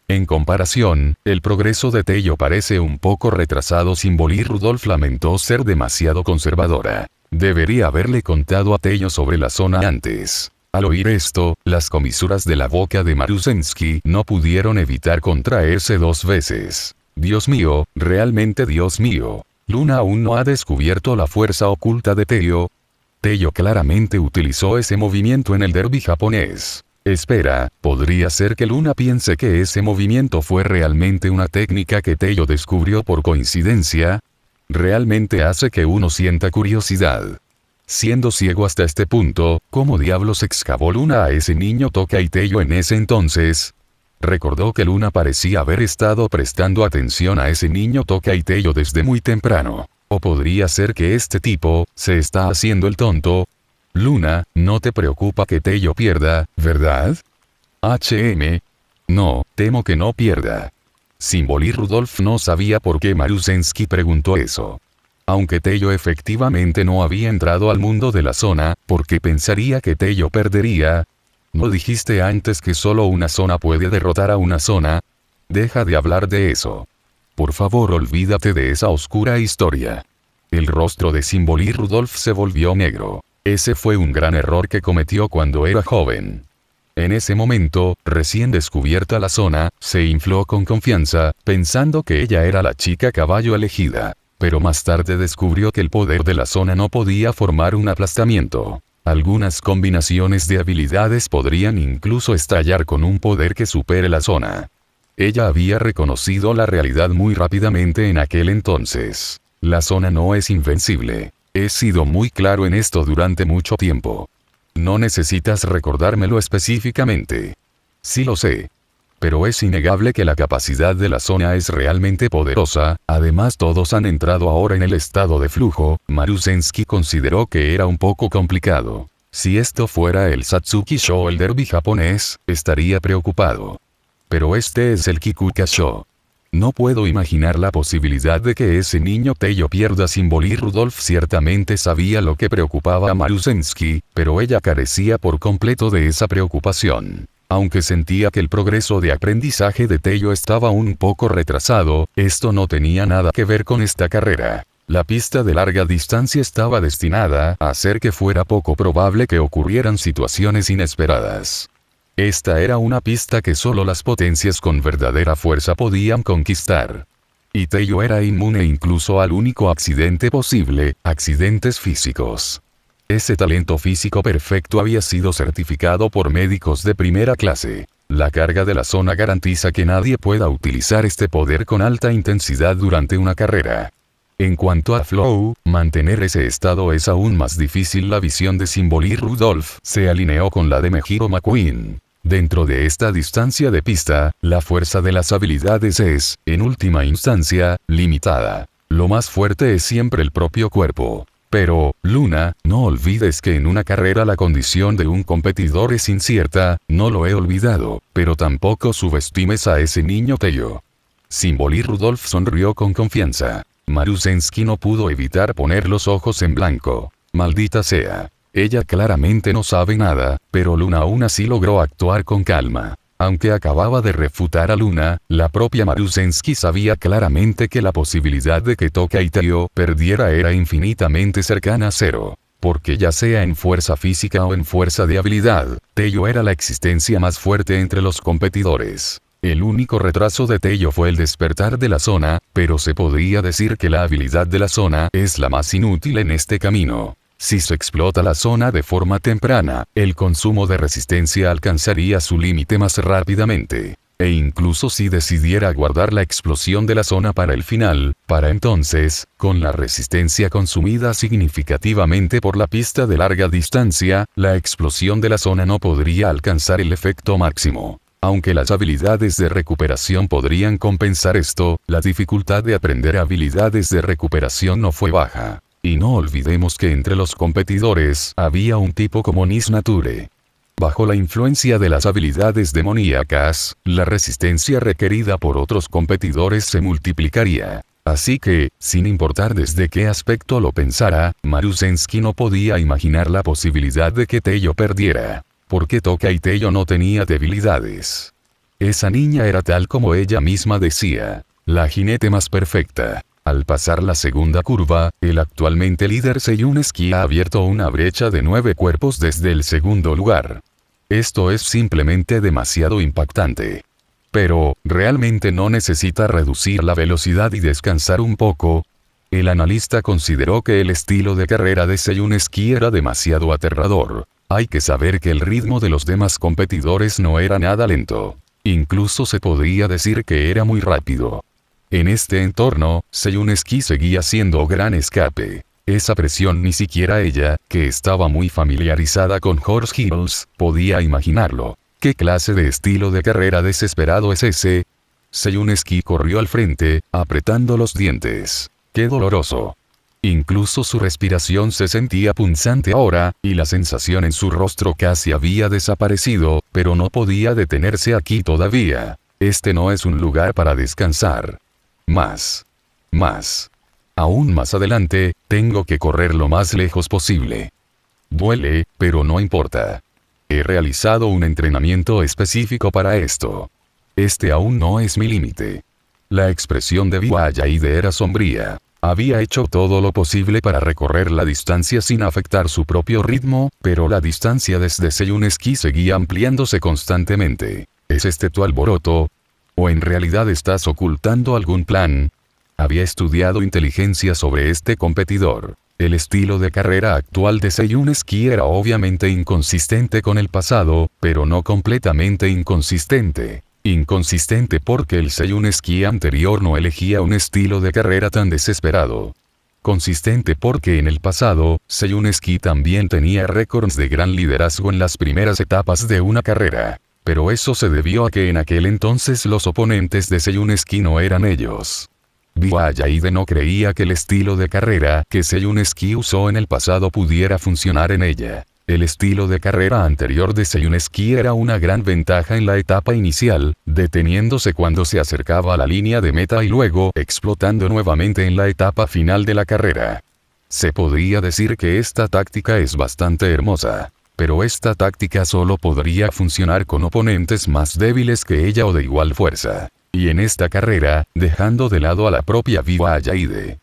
En comparación, el progreso de Teo parece un poco retrasado. Symbol Rudolph lamentó ser demasiado conservadora. Debería haberle contado a Teo sobre la zona antes. Al oír esto, las comisuras de la boca de Maruzensky no pudieron evitar contraerse 2 veces. Dios mío, realmente Dios mío. Luna aún no ha descubierto la fuerza oculta de Teo. Teo claramente utilizó ese movimiento en el derbi japonés. Espera, ¿podría ser que Luna piense que ese movimiento fue realmente una técnica que Teo descubrió por coincidencia? Realmente hace que uno sienta curiosidad. Siendo ciego hasta este punto, ¿cómo diablos excavó Luna a ese niño Tokai Teo en ese entonces? Recordó que Luna parecía haber estado prestando atención a ese niño Tokai Teo desde muy temprano. O podría ser que este tipo se está haciendo el tonto. Luna, no te preocupa que Teo pierda, ¿verdad? No, temo que no pierda. Symbol y Rudolph no sabía por qué Maruzensky preguntó eso. Aunque Teo efectivamente no había entrado al mundo de la zona, ¿por qué pensaría que Teo perdería? ¿No dijiste antes que solo una zona puede derrotar a una zona? Deja de hablar de eso. Por favor, olvídate de esa oscura historia. El rostro de Symbol y Rudolph se volvió negro. Ese fue un gran error que cometió cuando era joven. En ese momento, recién descubierta la zona, se infló con confianza, pensando que ella era la chica caballo elegida. Pero más tarde descubrió que el poder de la zona no podía formar un aplastamiento. Algunas combinaciones de habilidades podrían incluso estallar con un poder que supere la zona. Ella había reconocido la realidad muy rápidamente en aquel entonces. La zona no es invencible. He sido muy claro en esto durante mucho tiempo. No necesitas recordármelo específicamente. Sí lo sé. Pero es innegable que la capacidad de la zona es realmente poderosa. Además, todos han entrado ahora en el estado de flujo. Maruzensky consideró que era un poco complicado. Si esto fuera el Satsuki Sho o el derbi japonés, estaría preocupado. Pero este es el Kikuka Sho. No puedo imaginar la posibilidad de que ese niño Teo pierda. Symbol y Rudolph ciertamente sabía lo que preocupaba a Maruzensky, pero ella carecía por completo de esa preocupación. Aunque sentía que el progreso de aprendizaje de Teo estaba un poco retrasado, esto no tenía nada que ver con esta carrera. La pista de larga distancia estaba destinada a hacer que fuera poco probable que ocurrieran situaciones inesperadas. Esta era una pista que solo las potencias con verdadera fuerza podían conquistar. Y Teo era inmune incluso al único accidente posible, accidentes físicos. Ese talento físico perfecto había sido certificado por médicos de primera clase. La carga de la zona garantiza que nadie pueda utilizar este poder con alta intensidad durante una carrera. En cuanto a flow, mantener ese estado es aún más difícil. La visión de Symbol y Rudolph se alineó con la de Mejiro McQueen. Dentro de esta distancia de pista, la fuerza de las habilidades es, en última instancia, limitada. Lo más fuerte es siempre el propio cuerpo. Pero, Luna, no olvides que en una carrera la condición de un competidor es incierta. No lo he olvidado, pero tampoco subestimes a ese niño Teo. Symbol y Rudolph sonrió con confianza. Maruzensky no pudo evitar poner los ojos en blanco. Maldita sea. Ella claramente no sabe nada, pero Luna aún así logró actuar con calma. Aunque acababa de refutar a Luna, la propia Marusensky sabía claramente que la posibilidad de que Tokai Teiyo perdiera era infinitamente cercana a cero. Porque ya sea en fuerza física o en fuerza de habilidad, Teiyo era la existencia más fuerte entre los competidores. El único retraso de Teiyo fue el despertar de la zona, pero se podría decir que la habilidad de la zona es la más inútil en este camino. Si se explota la zona de forma temprana, el consumo de resistencia alcanzaría su límite más rápidamente. E incluso si decidiera guardar la explosión de la zona para el final, para entonces, con la resistencia consumida significativamente por la pista de larga distancia, la explosión de la zona no podría alcanzar el efecto máximo. Aunque las habilidades de recuperación podrían compensar esto, la dificultad de aprender habilidades de recuperación no fue baja. Y no olvidemos que entre los competidores había un tipo como Nis Nature. Bajo la influencia de las habilidades demoníacas, la resistencia requerida por otros competidores se multiplicaría. Así que, sin importar desde qué aspecto lo pensara, Marusensky no podía imaginar la posibilidad de que Teiyo perdiera. Porque Tokai Teiyo no tenía debilidades. Esa niña era tal como ella misma decía, la jinete más perfecta. Al pasar la segunda curva, el actualmente líder Seiyunesky ha abierto una brecha de 9 cuerpos desde el segundo lugar. Esto es simplemente demasiado impactante. Pero, ¿realmente no necesita reducir la velocidad y descansar un poco? El analista consideró que el estilo de carrera de Seiyunesky era demasiado aterrador. Hay que saber que el ritmo de los demás competidores no era nada lento. Incluso se podría decir que era muy rápido. En este entorno, Seiyunesky seguía siendo gran escape. Esa presión ni siquiera ella, que estaba muy familiarizada con Horse Hills, podía imaginarlo. ¿Qué clase de estilo de carrera desesperado es ese? Seiyunesky corrió al frente, apretando los dientes. ¡Qué doloroso! Incluso su respiración se sentía punzante ahora, y la sensación en su rostro casi había desaparecido, pero no podía detenerse aquí todavía. Este no es un lugar para descansar. Más. Aún más adelante, tengo que correr lo más lejos posible. Duele, pero no importa. He realizado un entrenamiento específico para esto. Este aún no es mi límite. La expresión de Viwayaide era sombría. Había hecho todo lo posible para recorrer la distancia sin afectar su propio ritmo, pero la distancia desde Seiyunesky seguía ampliándose constantemente. ¿Es este tu alboroto? ¿O en realidad estás ocultando algún plan? Había estudiado inteligencia sobre este competidor. El estilo de carrera actual de Seiyunesky era obviamente inconsistente con el pasado, pero no completamente inconsistente. Inconsistente porque el Seiyunesky anterior no elegía un estilo de carrera tan desesperado. Consistente porque en el pasado, Seiyunesky también tenía récords de gran liderazgo en las primeras etapas de una carrera. Pero eso se debió a que en aquel entonces los oponentes de Seiyunesky no eran ellos. Viwayaide no creía que el estilo de carrera que Seiyunesky usó en el pasado pudiera funcionar en ella. El estilo de carrera anterior de Seiyunesky era una gran ventaja en la etapa inicial, deteniéndose cuando se acercaba a la línea de meta y luego explotando nuevamente en la etapa final de la carrera. Se podría decir que esta táctica es bastante hermosa. Pero esta táctica solo podría funcionar con oponentes más débiles que ella o de igual fuerza. Y en esta carrera, dejando de lado a la propia Viwayaide.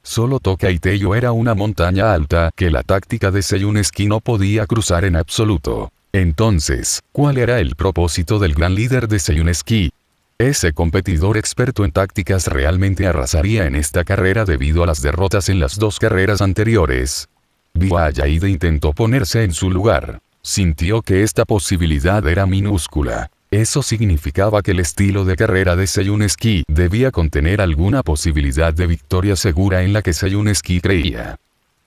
Solo Tokai Teiyo era una montaña alta que la táctica de Seiyunesky no podía cruzar en absoluto. Entonces, ¿cuál era el propósito del gran líder de Seiyunesky? Ese competidor experto en tácticas realmente arrasaría en esta carrera debido a las derrotas en las dos carreras anteriores. Viwayaide intentó ponerse en su lugar. Sintió que esta posibilidad era minúscula. Eso significaba que el estilo de carrera de Seiyunesky debía contener alguna posibilidad de victoria segura en la que Seiyunesky creía.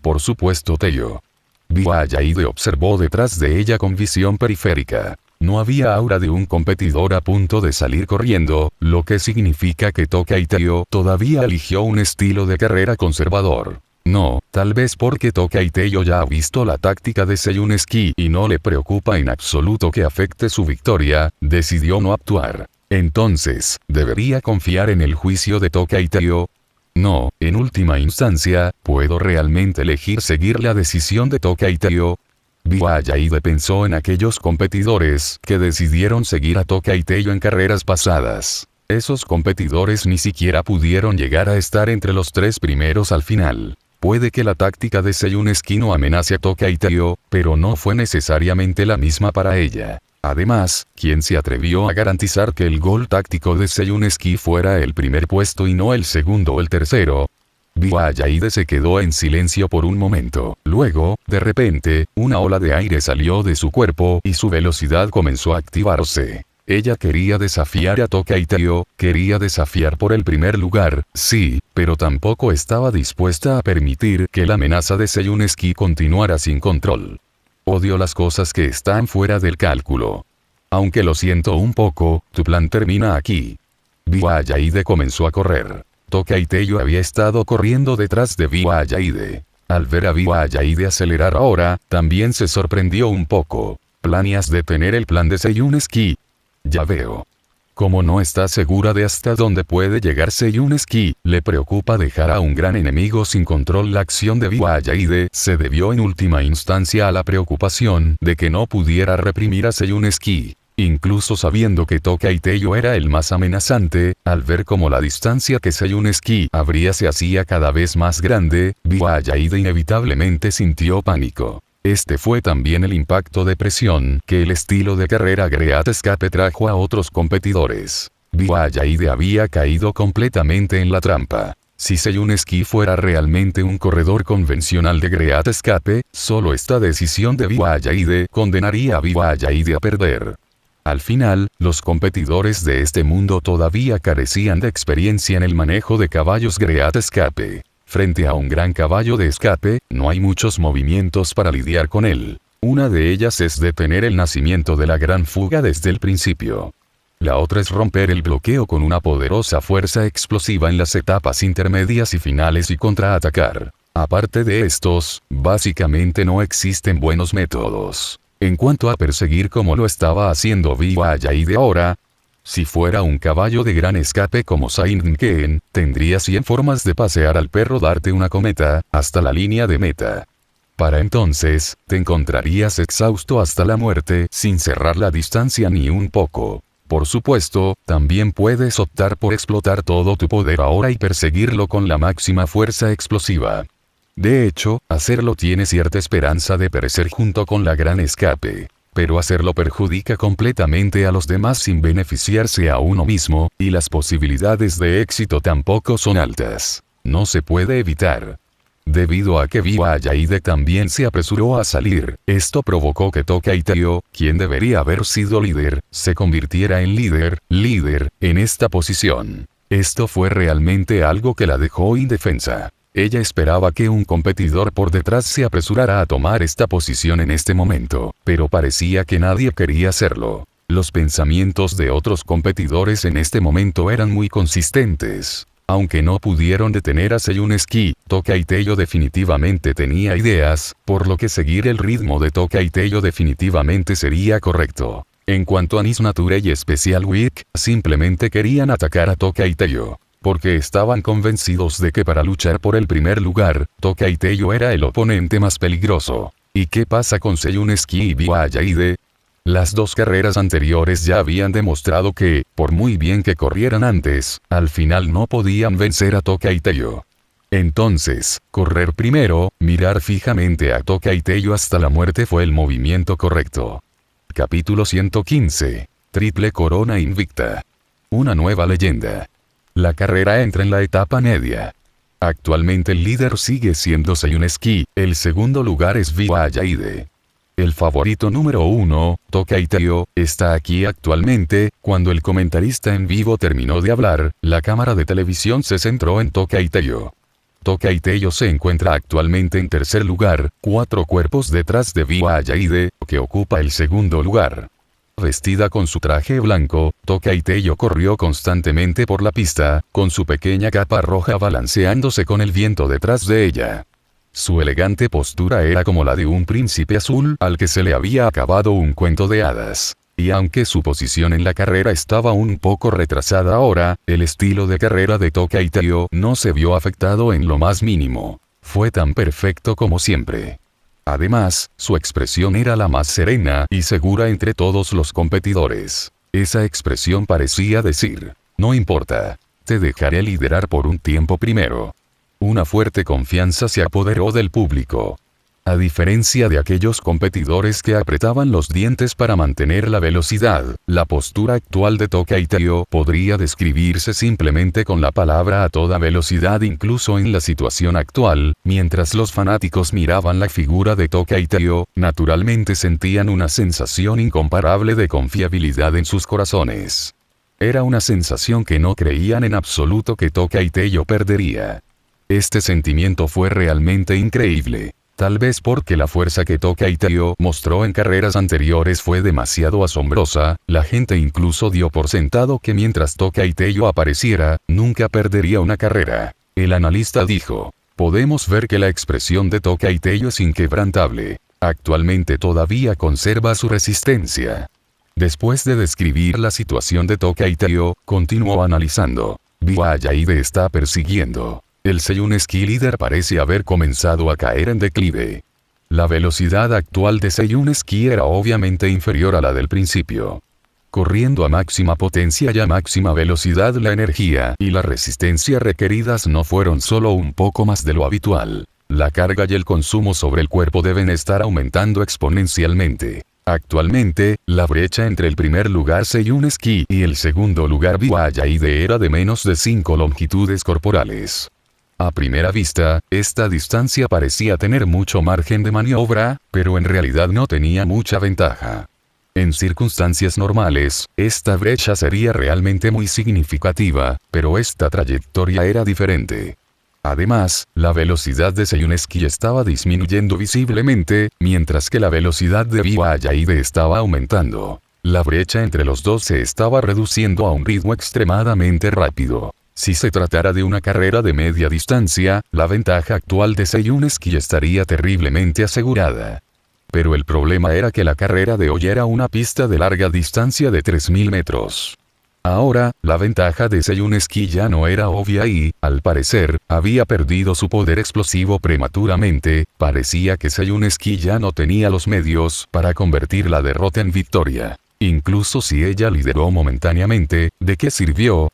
Por supuesto Teiyo. Viwayaide observó detrás de ella con visión periférica. No había aura de un competidor a punto de salir corriendo, lo que significa que Tokai Teiyo todavía eligió un estilo de carrera conservador. No, tal vez porque Tokai Teiyo ya ha visto la táctica de Seiyunesky y no le preocupa en absoluto que afecte su victoria, decidió no actuar. Entonces, ¿debería confiar en el juicio de Tokai Teiyo? No, en última instancia, ¿puedo realmente elegir seguir la decisión de Tokai Teiyo? Biwa Yaide pensó en aquellos competidores que decidieron seguir a Toka y Teiyo en carreras pasadas. Esos competidores ni siquiera pudieron llegar a estar entre los 3 primeros al final. Puede que la táctica de Seyuneski no amenace a Toka y Teiyo, pero no fue necesariamente la misma para ella. Además, ¿quién se atrevió a garantizar que el gol táctico de Seyuneski fuera el primer puesto y no el segundo o el tercero? Biwa Yaide se quedó en silencio por un momento. Luego, de repente, una ola de aire salió de su cuerpo y su velocidad comenzó a activarse. Ella quería desafiar a Toka y Teiyo, quería desafiar por el primer lugar, sí, pero tampoco estaba dispuesta a permitir que la amenaza de Seyuneski continuara sin control. Odio las cosas que están fuera del cálculo. Aunque lo siento un poco, tu plan termina aquí. Biwa Yaide comenzó a correr. Toka y Teiyo había estado corriendo detrás de Biwa Yaide. Al ver a Biwa Yaide acelerar ahora, también se sorprendió un poco. ¿Planeas detener el plan de Seyuneski? Ya veo. Como no está segura de hasta dónde puede llegar Seyuneski, le preocupa dejar a un gran enemigo sin control. La acción de Biwa Yaide se debió en última instancia a la preocupación de que no pudiera reprimir a Seyuneski. Incluso sabiendo que Toka y Teiyo era el más amenazante, al ver cómo la distancia que Seyuneski abría se hacía cada vez más grande, Biwa Yaide inevitablemente sintió pánico. Este fue también el impacto de presión que el estilo de carrera Great Escape trajo a otros competidores. Biwa Yaide había caído completamente en la trampa. Si Seyuneski fuera realmente un corredor convencional de Great Escape, solo esta decisión de Biwa Yaide condenaría a Biwa Yaide a perder. Al final, los competidores de este mundo todavía carecían de experiencia en el manejo de caballos Great Escape. Frente a un gran caballo de escape, no hay muchos movimientos para lidiar con él. Una de ellas es detener el nacimiento de la gran fuga desde el principio. La otra es romper el bloqueo con una poderosa fuerza explosiva en las etapas intermedias y finales y contraatacar. Aparte de estos, básicamente no existen buenos métodos. En cuanto a perseguir como lo estaba haciendo Biwa Yaide ahora, si fuera un caballo de gran escape como Saingen, tendría 100 formas de pasear al perro, darte una cometa, hasta la línea de meta. Para entonces, te encontrarías exhausto hasta la muerte, sin cerrar la distancia ni un poco. Por supuesto, también puedes optar por explotar todo tu poder ahora y perseguirlo con la máxima fuerza explosiva. De hecho, hacerlo tiene cierta esperanza de perecer junto con la gran escape. Pero hacerlo perjudica completamente a los demás sin beneficiarse a uno mismo, y las posibilidades de éxito tampoco son altas. No se puede evitar. Debido a que Biwa Yaide también se apresuró a salir, esto provocó que Toka y Teiyo, quien debería haber sido líder, se convirtiera en líder, en esta posición. Esto fue realmente algo que la dejó indefensa. Ella esperaba que un competidor por detrás se apresurara a tomar esta posición en este momento, pero parecía que nadie quería hacerlo. Los pensamientos de otros competidores en este momento eran muy consistentes. Aunque no pudieron detener a Seyuneski, Toka y Teiyo definitivamente tenía ideas, por lo que seguir el ritmo de Toka y Teiyo definitivamente sería correcto. En cuanto a Nice Nature y Special Week, simplemente querían atacar a Toka y Teiyo. Porque estaban convencidos de que para luchar por el primer lugar, Toka y Teiyo era el oponente más peligroso. ¿Y qué pasa con Seyuneski y Biwa Yaide? Las 2 carreras anteriores ya habían demostrado que, por muy bien que corrieran antes, al final no podían vencer a Toka y Teiyo. Entonces, correr primero, mirar fijamente a Toka y Teiyo hasta la muerte fue el movimiento correcto. Capítulo 115. Triple Corona Invicta. Una nueva leyenda. La carrera entra en la etapa media. Actualmente el líder sigue siendo Seyuneski, el segundo lugar es Biwa Yaide. El favorito número 1, Toka y Teiyo, está aquí actualmente. Cuando el comentarista en vivo terminó de hablar, la cámara de televisión se centró en Toka y Teiyo. Toka y Teiyo se encuentra actualmente en tercer lugar, 4 cuerpos detrás de Biwa Yaide, que ocupa el segundo lugar. Vestida con su traje blanco, Toka y Teiyo corrió constantemente por la pista, con su pequeña capa roja balanceándose con el viento detrás de ella. Su elegante postura era como la de un príncipe azul al que se le había acabado un cuento de hadas. Y aunque su posición en la carrera estaba un poco retrasada ahora, el estilo de carrera de Toka y Teiyo no se vio afectado en lo más mínimo. Fue tan perfecto como siempre. Además, su expresión era la más serena y segura entre todos los competidores. Esa expresión parecía decir, no importa, te dejaré liderar por un tiempo primero. Una fuerte confianza se apoderó del público. A diferencia de aquellos competidores que apretaban los dientes para mantener la velocidad, la postura actual de Tokai Taiyo podría describirse simplemente con la palabra a toda velocidad incluso en la situación actual. Mientras los fanáticos miraban la figura de Tokai Taiyo, naturalmente sentían una sensación incomparable de confiabilidad en sus corazones. Era una sensación que no creían en absoluto que Tokai Taiyo perdería. Este sentimiento fue realmente increíble. Tal vez porque la fuerza que Tokai Taiyo mostró en carreras anteriores fue demasiado asombrosa, la gente incluso dio por sentado que mientras Tokai Taiyo apareciera, nunca perdería una carrera. El analista dijo, podemos ver que la expresión de Tokai Taiyo es inquebrantable. Actualmente todavía conserva su resistencia. Después de describir la situación de Tokai Taiyo, continuó analizando. Viwayaide está persiguiendo. El Seiyuneski líder parece haber comenzado a caer en declive. La velocidad actual de Seiyuneski era obviamente inferior a la del principio. Corriendo a máxima potencia y a máxima velocidad, la energía y la resistencia requeridas no fueron solo un poco más de lo habitual. La carga y el consumo sobre el cuerpo deben estar aumentando exponencialmente. Actualmente, la brecha entre el primer lugar Seiyuneski y el segundo lugar Viwayaide era de menos de 5 longitudes corporales. A primera vista, esta distancia parecía tener mucho margen de maniobra, pero en realidad no tenía mucha ventaja. En circunstancias normales, esta brecha sería realmente muy significativa, pero esta trayectoria era diferente. Además, la velocidad de Seiyuneski estaba disminuyendo visiblemente, mientras que la velocidad de Viwayaide estaba aumentando. La brecha entre los dos se estaba reduciendo a un ritmo extremadamente rápido. Si se tratara de una carrera de media distancia, la ventaja actual de Seiyuneski estaría terriblemente asegurada. Pero el problema era que la carrera de hoy era una pista de larga distancia de 3000 metros. Ahora, la ventaja de Seiyuneski ya no era obvia y, al parecer, había perdido su poder explosivo prematuramente. Parecía que Seiyuneski ya no tenía los medios para convertir la derrota en victoria. Incluso si ella lideró momentáneamente, ¿de qué sirvió?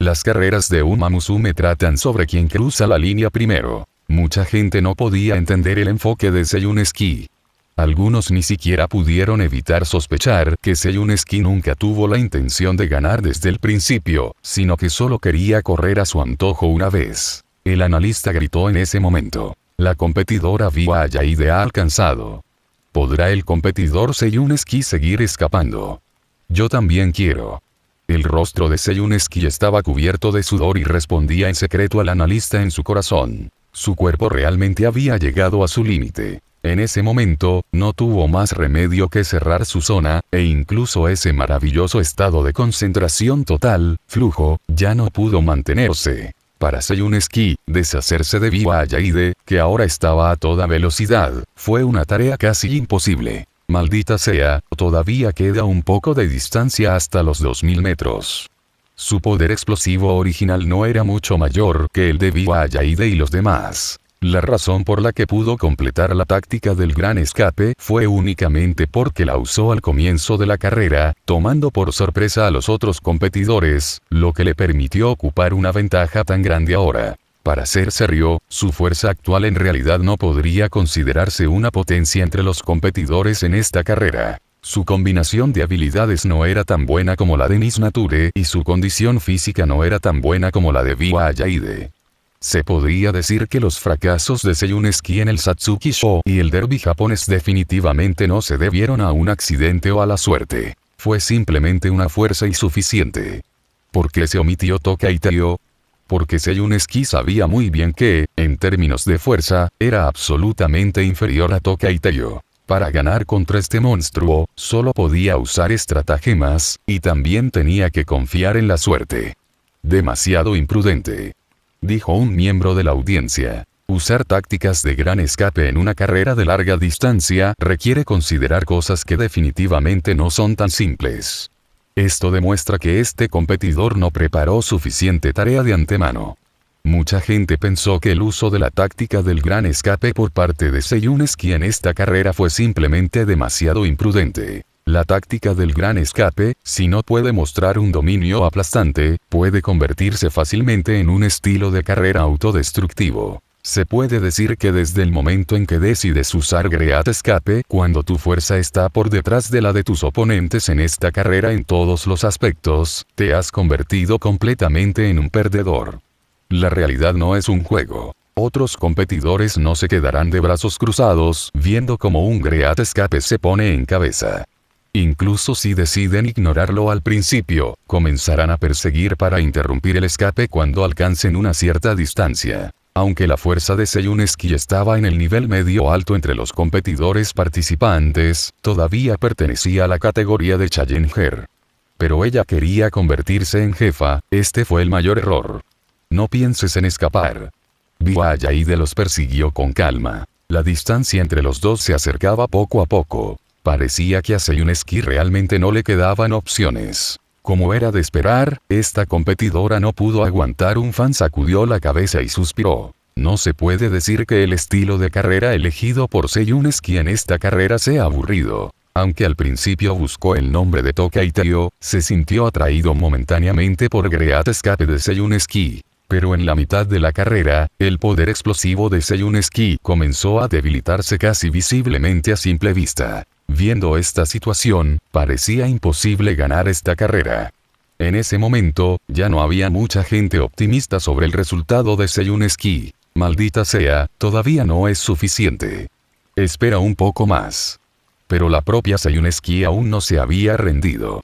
Las carreras de Uma Musume tratan sobre quien cruza la línea primero. Mucha gente no podía entender el enfoque de Seiyuneski. Algunos ni siquiera pudieron evitar sospechar que Seiyuneski nunca tuvo la intención de ganar desde el principio, sino que solo quería correr a su antojo una vez. El analista gritó en ese momento. La competidora Viwayaide ha alcanzado. ¿Podrá el competidor Seiyuneski seguir escapando? Yo también quiero. El rostro de Seiyuneski estaba cubierto de sudor y respondía en secreto al analista en su corazón. Su cuerpo realmente había llegado a su límite. En ese momento, no tuvo más remedio que cerrar su zona, e incluso ese maravilloso estado de concentración total, flujo, ya no pudo mantenerse. Para Seiyuneski, deshacerse de Viwayaide, que ahora estaba a toda velocidad, fue una tarea casi imposible. Maldita sea, todavía queda un poco de distancia hasta los 2000 metros. Su poder explosivo original no era mucho mayor que el de Viwayaide y los demás. La razón por la que pudo completar la táctica del gran escape fue únicamente porque la usó al comienzo de la carrera, tomando por sorpresa a los otros competidores, lo que le permitió ocupar una ventaja tan grande ahora. Para ser serio, su fuerza actual en realidad no podría considerarse una potencia entre los competidores en esta carrera. Su combinación de habilidades no era tan buena como la de Miss Nature y su condición física no era tan buena como la de Viwayaide. Se podría decir que los fracasos de Seiyuneski en el Satsuki Show y el derby japonés definitivamente no se debieron a un accidente o a la suerte. Fue simplemente una fuerza insuficiente. ¿Por qué se omitió Tokai Taiyo? Porque Seiyuneski sabía muy bien que, en términos de fuerza, era absolutamente inferior a Tokai Taiyo. Para ganar contra este monstruo, solo podía usar estratagemas, y también tenía que confiar en la suerte. Demasiado imprudente, dijo un miembro de la audiencia. Usar tácticas de gran escape en una carrera de larga distancia requiere considerar cosas que definitivamente no son tan simples. Esto demuestra que este competidor no preparó suficiente tarea de antemano. Mucha gente pensó que el uso de la táctica del gran escape por parte de Seyuneski en esta carrera fue simplemente demasiado imprudente. La táctica del gran escape, si no puede mostrar un dominio aplastante, puede convertirse fácilmente en un estilo de carrera autodestructivo. Se puede decir que desde el momento en que decides usar Great Escape, cuando tu fuerza está por detrás de la de tus oponentes en esta carrera en todos los aspectos, te has convertido completamente en un perdedor. La realidad no es un juego. Otros competidores no se quedarán de brazos cruzados, viendo cómo un Great Escape se pone en cabeza. Incluso si deciden ignorarlo al principio, comenzarán a perseguir para interrumpir el escape cuando alcancen una cierta distancia. Aunque la fuerza de Seyuneski estaba en el nivel medio alto entre los competidores participantes, todavía pertenecía a la categoría de Challenger. Pero ella quería convertirse en jefa, este fue el mayor error. No pienses en escapar. Viwayaide los persiguió con calma. La distancia entre los dos se acercaba poco a poco. Parecía que a Seyuneski realmente no le quedaban opciones. Como era de esperar, esta competidora no pudo aguantar. Un fan sacudió la cabeza y suspiró. No se puede decir que el estilo de carrera elegido por Seyuneski en esta carrera sea aburrido. Aunque al principio buscó el nombre de Tokai Teiyo, se sintió atraído momentáneamente por Great Escape de Seyuneski. Pero en la mitad de la carrera, el poder explosivo de Seyuneski comenzó a debilitarse casi visiblemente a simple vista. Viendo esta situación, parecía imposible ganar esta carrera. En ese momento, ya no había mucha gente optimista sobre el resultado de Seyuneski. Maldita sea, todavía no es suficiente. Espera un poco más. Pero la propia Seyuneski aún no se había rendido.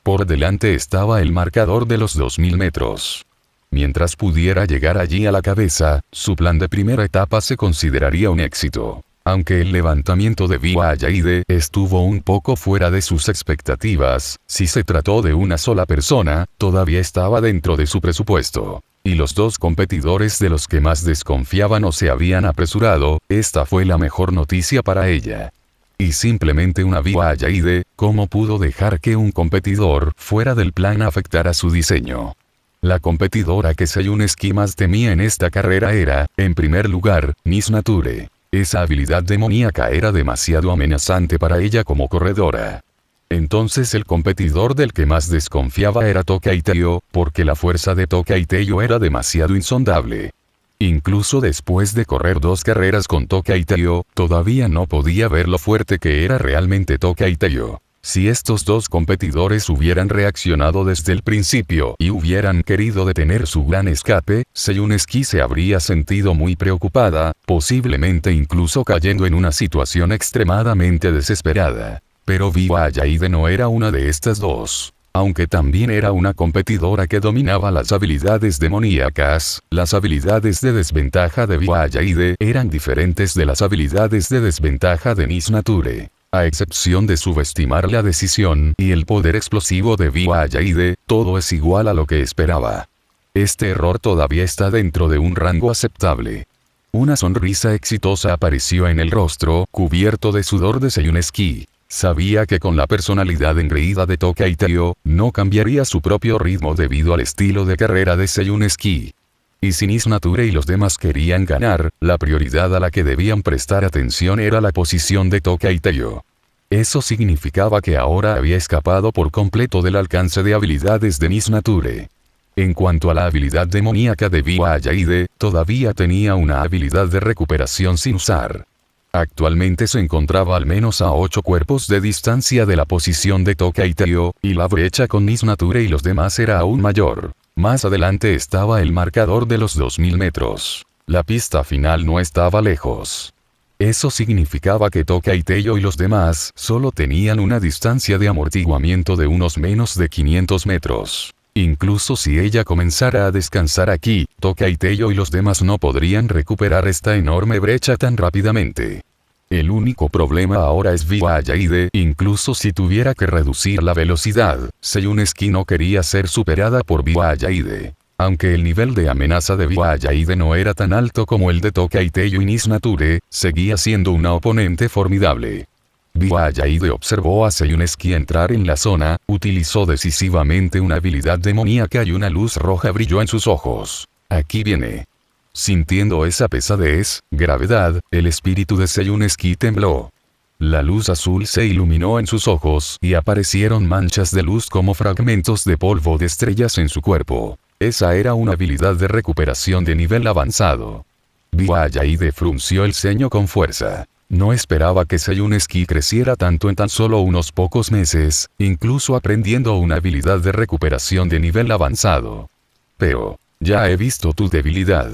Por delante estaba el marcador de los 2000 metros. Mientras pudiera llegar allí a la cabeza, su plan de primera etapa se consideraría un éxito. Aunque el levantamiento de Viwayaide estuvo un poco fuera de sus expectativas, si se trató de una sola persona, todavía estaba dentro de su presupuesto. Y los dos competidores de los que más desconfiaban o se habían apresurado, esta fue la mejor noticia para ella. Y simplemente una Viwayaide, ¿cómo pudo dejar que un competidor fuera del plan afectara su diseño? La competidora que Seyuneski más temía en esta carrera era, en primer lugar, Miss Nature. Esa habilidad demoníaca era demasiado amenazante para ella como corredora. Entonces el competidor del que más desconfiaba era Tokai Teiyo, porque la fuerza de Tokai Teiyo era demasiado insondable. Incluso después de correr 2 carreras con Tokai Teiyo, todavía no podía ver lo fuerte que era realmente Tokai Teiyo. Si estos dos competidores hubieran reaccionado desde el principio y hubieran querido detener su gran escape, Seyuneski se habría sentido muy preocupada, posiblemente incluso cayendo en una situación extremadamente desesperada. Pero Viwayaide no era una de estas dos. Aunque también era una competidora que dominaba las habilidades demoníacas, las habilidades de desventaja de Viwayaide eran diferentes de las habilidades de desventaja de Miss Nature. A excepción de subestimar la decisión y el poder explosivo de Viwayaide, todo es igual a lo que esperaba. Este error todavía está dentro de un rango aceptable. Una sonrisa exitosa apareció en el rostro, cubierto de sudor de Seyuneski. Sabía que con la personalidad engreída de Tokai Teiyo, no cambiaría su propio ritmo debido al estilo de carrera de Seyuneski. Y si Miss Nature y los demás querían ganar, la prioridad a la que debían prestar atención era la posición de Tokai Teiyo. Eso significaba que ahora había escapado por completo del alcance de habilidades de Miss Nature. En cuanto a la habilidad demoníaca de Viwayaide, todavía tenía una habilidad de recuperación sin usar. Actualmente se encontraba al menos a 8 cuerpos de distancia de la posición de Tokai Teiyo, y la brecha con Miss Nature y los demás era aún mayor. Más adelante estaba el marcador de los 2000 metros. La pista final no estaba lejos. Eso significaba que Tokai Teiyo y los demás solo tenían una distancia de amortiguamiento de unos menos de 500 metros. Incluso si ella comenzara a descansar aquí, Tokai Teiyo y los demás no podrían recuperar esta enorme brecha tan rápidamente. El único problema ahora es Viwayaide, incluso si tuviera que reducir la velocidad, Seyuneski no quería ser superada por Viwayaide. Aunque el nivel de amenaza de Viwayaide no era tan alto como el de Tokai Teiyo y Miss Nature, seguía siendo una oponente formidable. Viwayaide observó a Seyuneski entrar en la zona, utilizó decisivamente una habilidad demoníaca y una luz roja brilló en sus ojos. Aquí viene. Sintiendo esa pesadez, gravedad, el espíritu de Seyuneski tembló. La luz azul se iluminó en sus ojos y aparecieron manchas de luz como fragmentos de polvo de estrellas en su cuerpo. Esa era una habilidad de recuperación de nivel avanzado. Viwayaide frunció el ceño con fuerza. No esperaba que Seyuneski creciera tanto en tan solo unos pocos meses, incluso aprendiendo una habilidad de recuperación de nivel avanzado. Pero, ya he visto tu debilidad.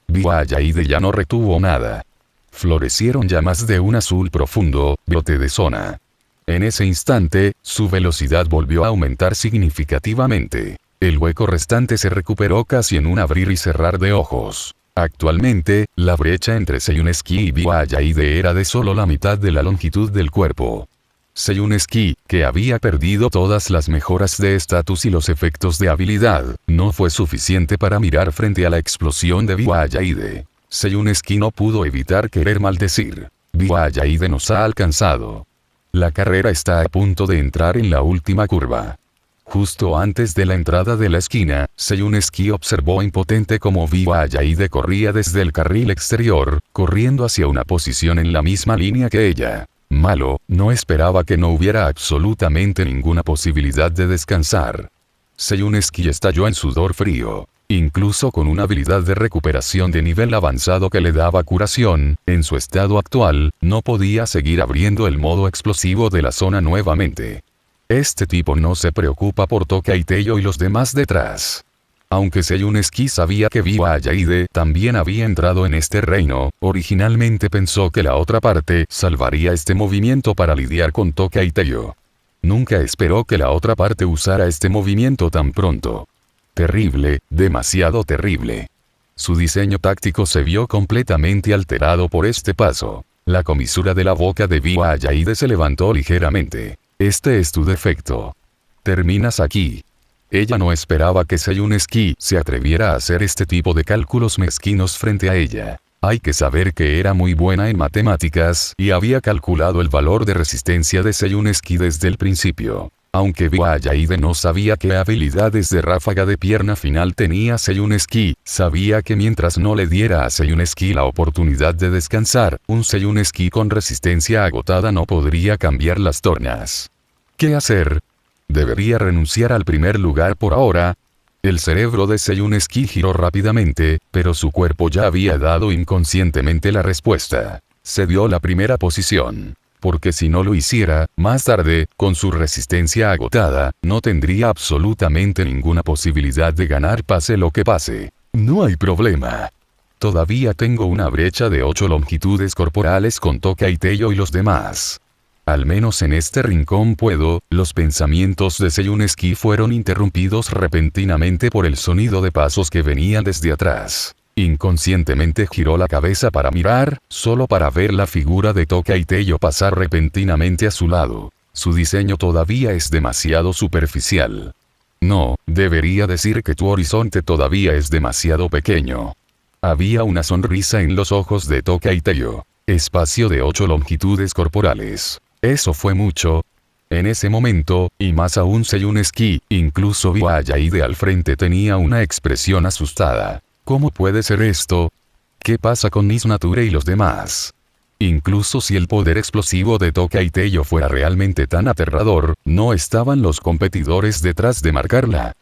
Viwayaide ya no retuvo nada. Florecieron llamas de un azul profundo, brote de zona. En ese instante, su velocidad volvió a aumentar significativamente. El hueco restante se recuperó casi en un abrir y cerrar de ojos. Actualmente, la brecha entre Seyuneski y Viwayaide era de solo la mitad de la longitud del cuerpo. Seyuneski, que había perdido todas las mejoras de estatus y los efectos de habilidad, no fue suficiente para mirar frente a la explosión de Viwayaide. Seyuneski no pudo evitar querer maldecir. Viwayaide nos ha alcanzado. La carrera está a punto de entrar en la última curva. Justo antes de la entrada de la esquina, Seyuneski observó impotente cómo Viwayaide corría desde el carril exterior, corriendo hacia una posición en la misma línea que ella. Malo, no esperaba que no hubiera absolutamente ninguna posibilidad de descansar. Seyuneski estalló en sudor frío. Incluso con una habilidad de recuperación de nivel avanzado que le daba curación, en su estado actual, no podía seguir abriendo el modo explosivo de la zona nuevamente. Este tipo no se preocupa por Tokai y Teiyo y los demás detrás. Aunque Seyuneski sabía que Viwayaide también había entrado en este reino, originalmente pensó que la otra parte salvaría este movimiento para lidiar con Tokai y Teiyo. Nunca esperó que la otra parte usara este movimiento tan pronto. Terrible, demasiado terrible. Su diseño táctico se vio completamente alterado por este paso. La comisura de la boca de Viwayaide se levantó ligeramente. Este es tu defecto. Terminas aquí. Ella no esperaba que Seyuneski se atreviera a hacer este tipo de cálculos mezquinos frente a ella. Hay que saber que era muy buena en matemáticas y había calculado el valor de resistencia de Seyuneski desde el principio. Aunque Viwayaide no sabía qué habilidades de ráfaga de pierna final tenía Seyuneski, sabía que mientras no le diera a Seyuneski la oportunidad de descansar, un Seyuneski con resistencia agotada no podría cambiar las tornas. ¿Qué hacer? ¿Debería renunciar al primer lugar por ahora? El cerebro de Seyuneski giró rápidamente, pero su cuerpo ya había dado inconscientemente la respuesta. Cedió la primera posición. Porque si no lo hiciera, más tarde, con su resistencia agotada, no tendría absolutamente ninguna posibilidad de ganar pase lo que pase. No hay problema. Todavía tengo una brecha de 8 longitudes corporales con Tokai y Teiyo y los demás. Al menos en este rincón puedo. Los pensamientos de Seyuneski fueron interrumpidos repentinamente por el sonido de pasos que venían desde atrás. Inconscientemente giró la cabeza para mirar, solo para ver la figura de Tokai y Teiyo pasar repentinamente a su lado. Su diseño todavía es demasiado superficial. No, debería decir que tu horizonte todavía es demasiado pequeño. Había una sonrisa en los ojos de Tokai y Teiyo. Espacio de 8 longitudes corporales. Eso fue mucho. En ese momento, y más aún Seyuneski, incluso Viwayaide al frente tenía una expresión asustada. ¿Cómo puede ser esto? ¿Qué pasa con Miss Nature y los demás? Incluso si el poder explosivo de Tokai y Teiyo fuera realmente tan aterrador, no estaban los competidores detrás de marcarla.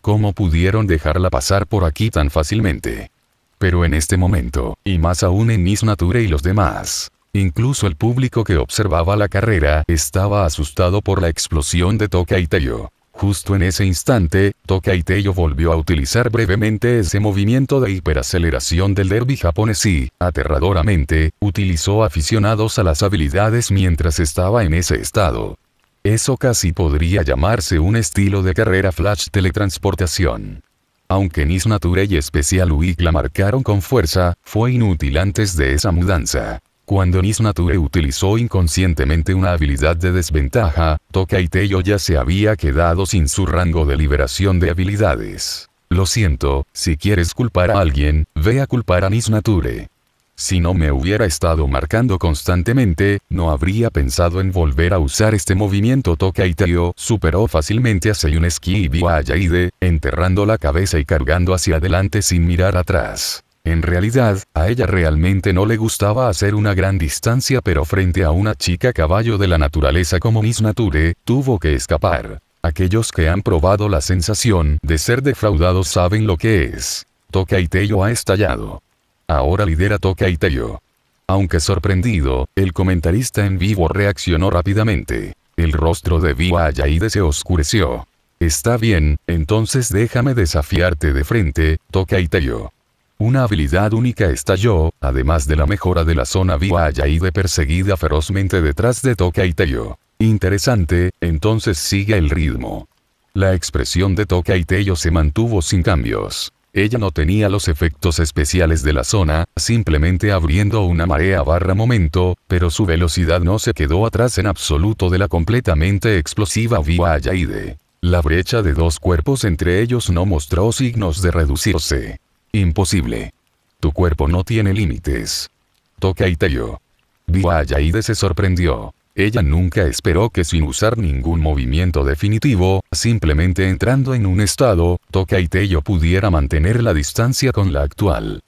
¿Cómo pudieron dejarla pasar por aquí tan fácilmente? Pero en este momento, y más aún en Miss Nature y los demás, incluso el público que observaba la carrera estaba asustado por la explosión de Tokai y Teiyo. Justo en ese instante, Tokai y Teiyo volvió a utilizar brevemente ese movimiento de hiperaceleración del derbi japonés y, aterradoramente, utilizó aficionados a las habilidades mientras estaba en ese estado. Eso casi podría llamarse un estilo de carrera flash teletransportación. Aunque Miss Nature y Special Week la marcaron con fuerza, fue inútil antes de esa mudanza. Cuando Miss Nature utilizó inconscientemente una habilidad de desventaja, Tokai y Teiyo ya se había quedado sin su rango de liberación de habilidades. Lo siento, si quieres culpar a alguien, ve a culpar a Miss Nature. Si no me hubiera estado marcando constantemente, no habría pensado en volver a usar este movimiento. Tokaiteo superó fácilmente a Seyuneski y vio a Yaide, enterrando la cabeza y cargando hacia adelante sin mirar atrás. En realidad, a ella realmente no le gustaba hacer una gran distancia, pero frente a una chica caballo de la naturaleza como Miss Nature, tuvo que escapar. Aquellos que han probado la sensación de ser defraudados saben lo que es. Tokaiteo ha estallado. Ahora lidera Tokaiteo. Aunque sorprendido, el comentarista en vivo reaccionó rápidamente. El rostro de Viva Yaide se oscureció. Está bien, entonces déjame desafiarte de frente, Tokaiteo. Una habilidad única estalló, además de la mejora de la zona. Viva Yaide perseguida ferozmente detrás de Tokaiteo. Interesante, entonces sigue el ritmo. La expresión de Tokaiteo se mantuvo sin cambios. Ella no tenía los efectos especiales de la zona, simplemente abriendo una marea / momento, pero su velocidad no se quedó atrás en absoluto de la completamente explosiva Viva Yaide. La brecha de dos cuerpos entre ellos no mostró signos de reducirse. Imposible. Tu cuerpo no tiene límites. Tokaiteo. Viva Yaide se sorprendió. Ella nunca esperó que sin usar ningún movimiento definitivo, simplemente entrando en un estado, Tokaiteo pudiera mantener la distancia con la actual.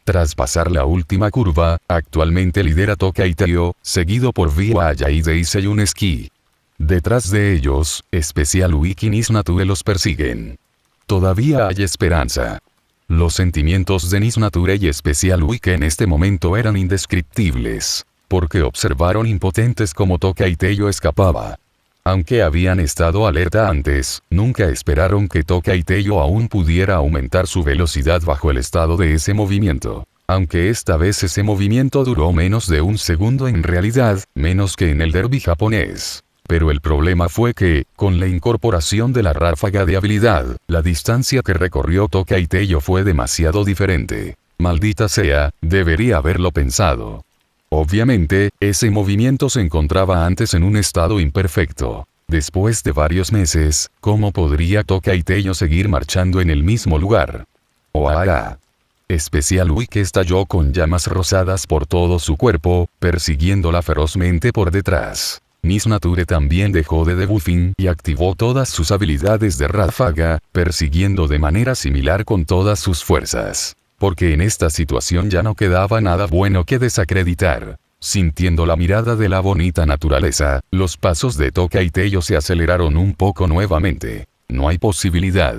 Tras pasar la última curva, actualmente lidera Tokaiteo, seguido por Viva Yaide y Seyuneski. Detrás de ellos, Special Week y Miss Nature los persiguen. Todavía hay esperanza. Los sentimientos de Miss Nature y Special Week en este momento eran indescriptibles. Porque observaron impotentes como Tokaiteo escapaba. Aunque habían estado alerta antes, nunca esperaron que Tokaiteo aún pudiera aumentar su velocidad bajo el estado de ese movimiento. Aunque esta vez ese movimiento duró menos de un segundo, en realidad, menos que en el derbi japonés. Pero el problema fue que, con la incorporación de la ráfaga de habilidad, la distancia que recorrió Tokaiteo fue demasiado diferente. Maldita sea, debería haberlo pensado. Obviamente, ese movimiento se encontraba antes en un estado imperfecto. Después de varios meses, ¿cómo podría Tokaiteo seguir marchando en el mismo lugar? ¡Oaá! Special Week estalló con llamas rosadas por todo su cuerpo, persiguiéndola ferozmente por detrás. Miss Nature también dejó de debuffing y activó todas sus habilidades de ráfaga, persiguiendo de manera similar con todas sus fuerzas. Porque en esta situación ya no quedaba nada bueno que desacreditar. Sintiendo la mirada de la bonita naturaleza, los pasos de Tokaiteo se aceleraron un poco nuevamente. No hay posibilidad.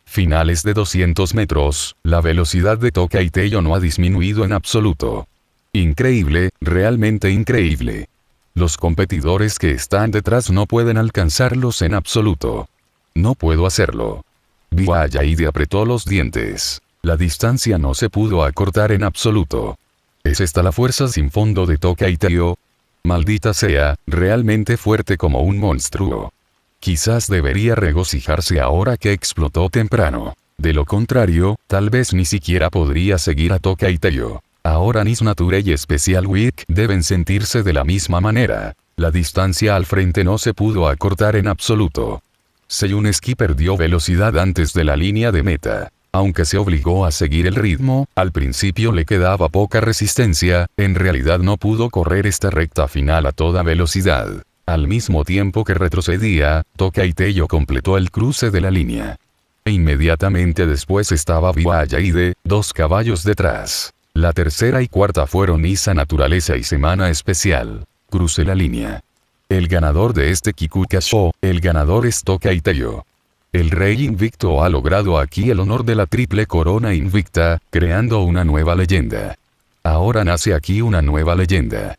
Finales de 200 metros, la velocidad de Tokaiteo no ha disminuido en absoluto. Increíble, realmente increíble. Los competidores que están detrás no pueden alcanzarlos en absoluto. No puedo hacerlo. Viva Yaide apretó los dientes. La distancia no se pudo acortar en absoluto. ¿Es esta la fuerza sin fondo de Tokaiteo? Maldita sea, realmente fuerte como un monstruo. Quizás debería regocijarse ahora que explotó temprano. De lo contrario, tal vez ni siquiera podría seguir a Tokaiteo. Ahora Miss Nature y Special Week deben sentirse de la misma manera. La distancia al frente no se pudo acortar en absoluto. Seyuneski perdió velocidad antes de la línea de meta. Aunque se obligó a seguir el ritmo, al principio le quedaba poca resistencia, en realidad no pudo correr esta recta final a toda velocidad. Al mismo tiempo que retrocedía, Tokaiteo completó el cruce de la línea. E inmediatamente después estaba Viva Yaide, 2 caballos detrás. La tercera y cuarta fueron Isa Naturaleza y Semana Especial. Cruce la línea. El ganador de este Kikukasho, el ganador es Tokaiteo. El rey invicto ha logrado aquí el honor de la triple corona invicta, creando una nueva leyenda. Ahora nace aquí una nueva leyenda.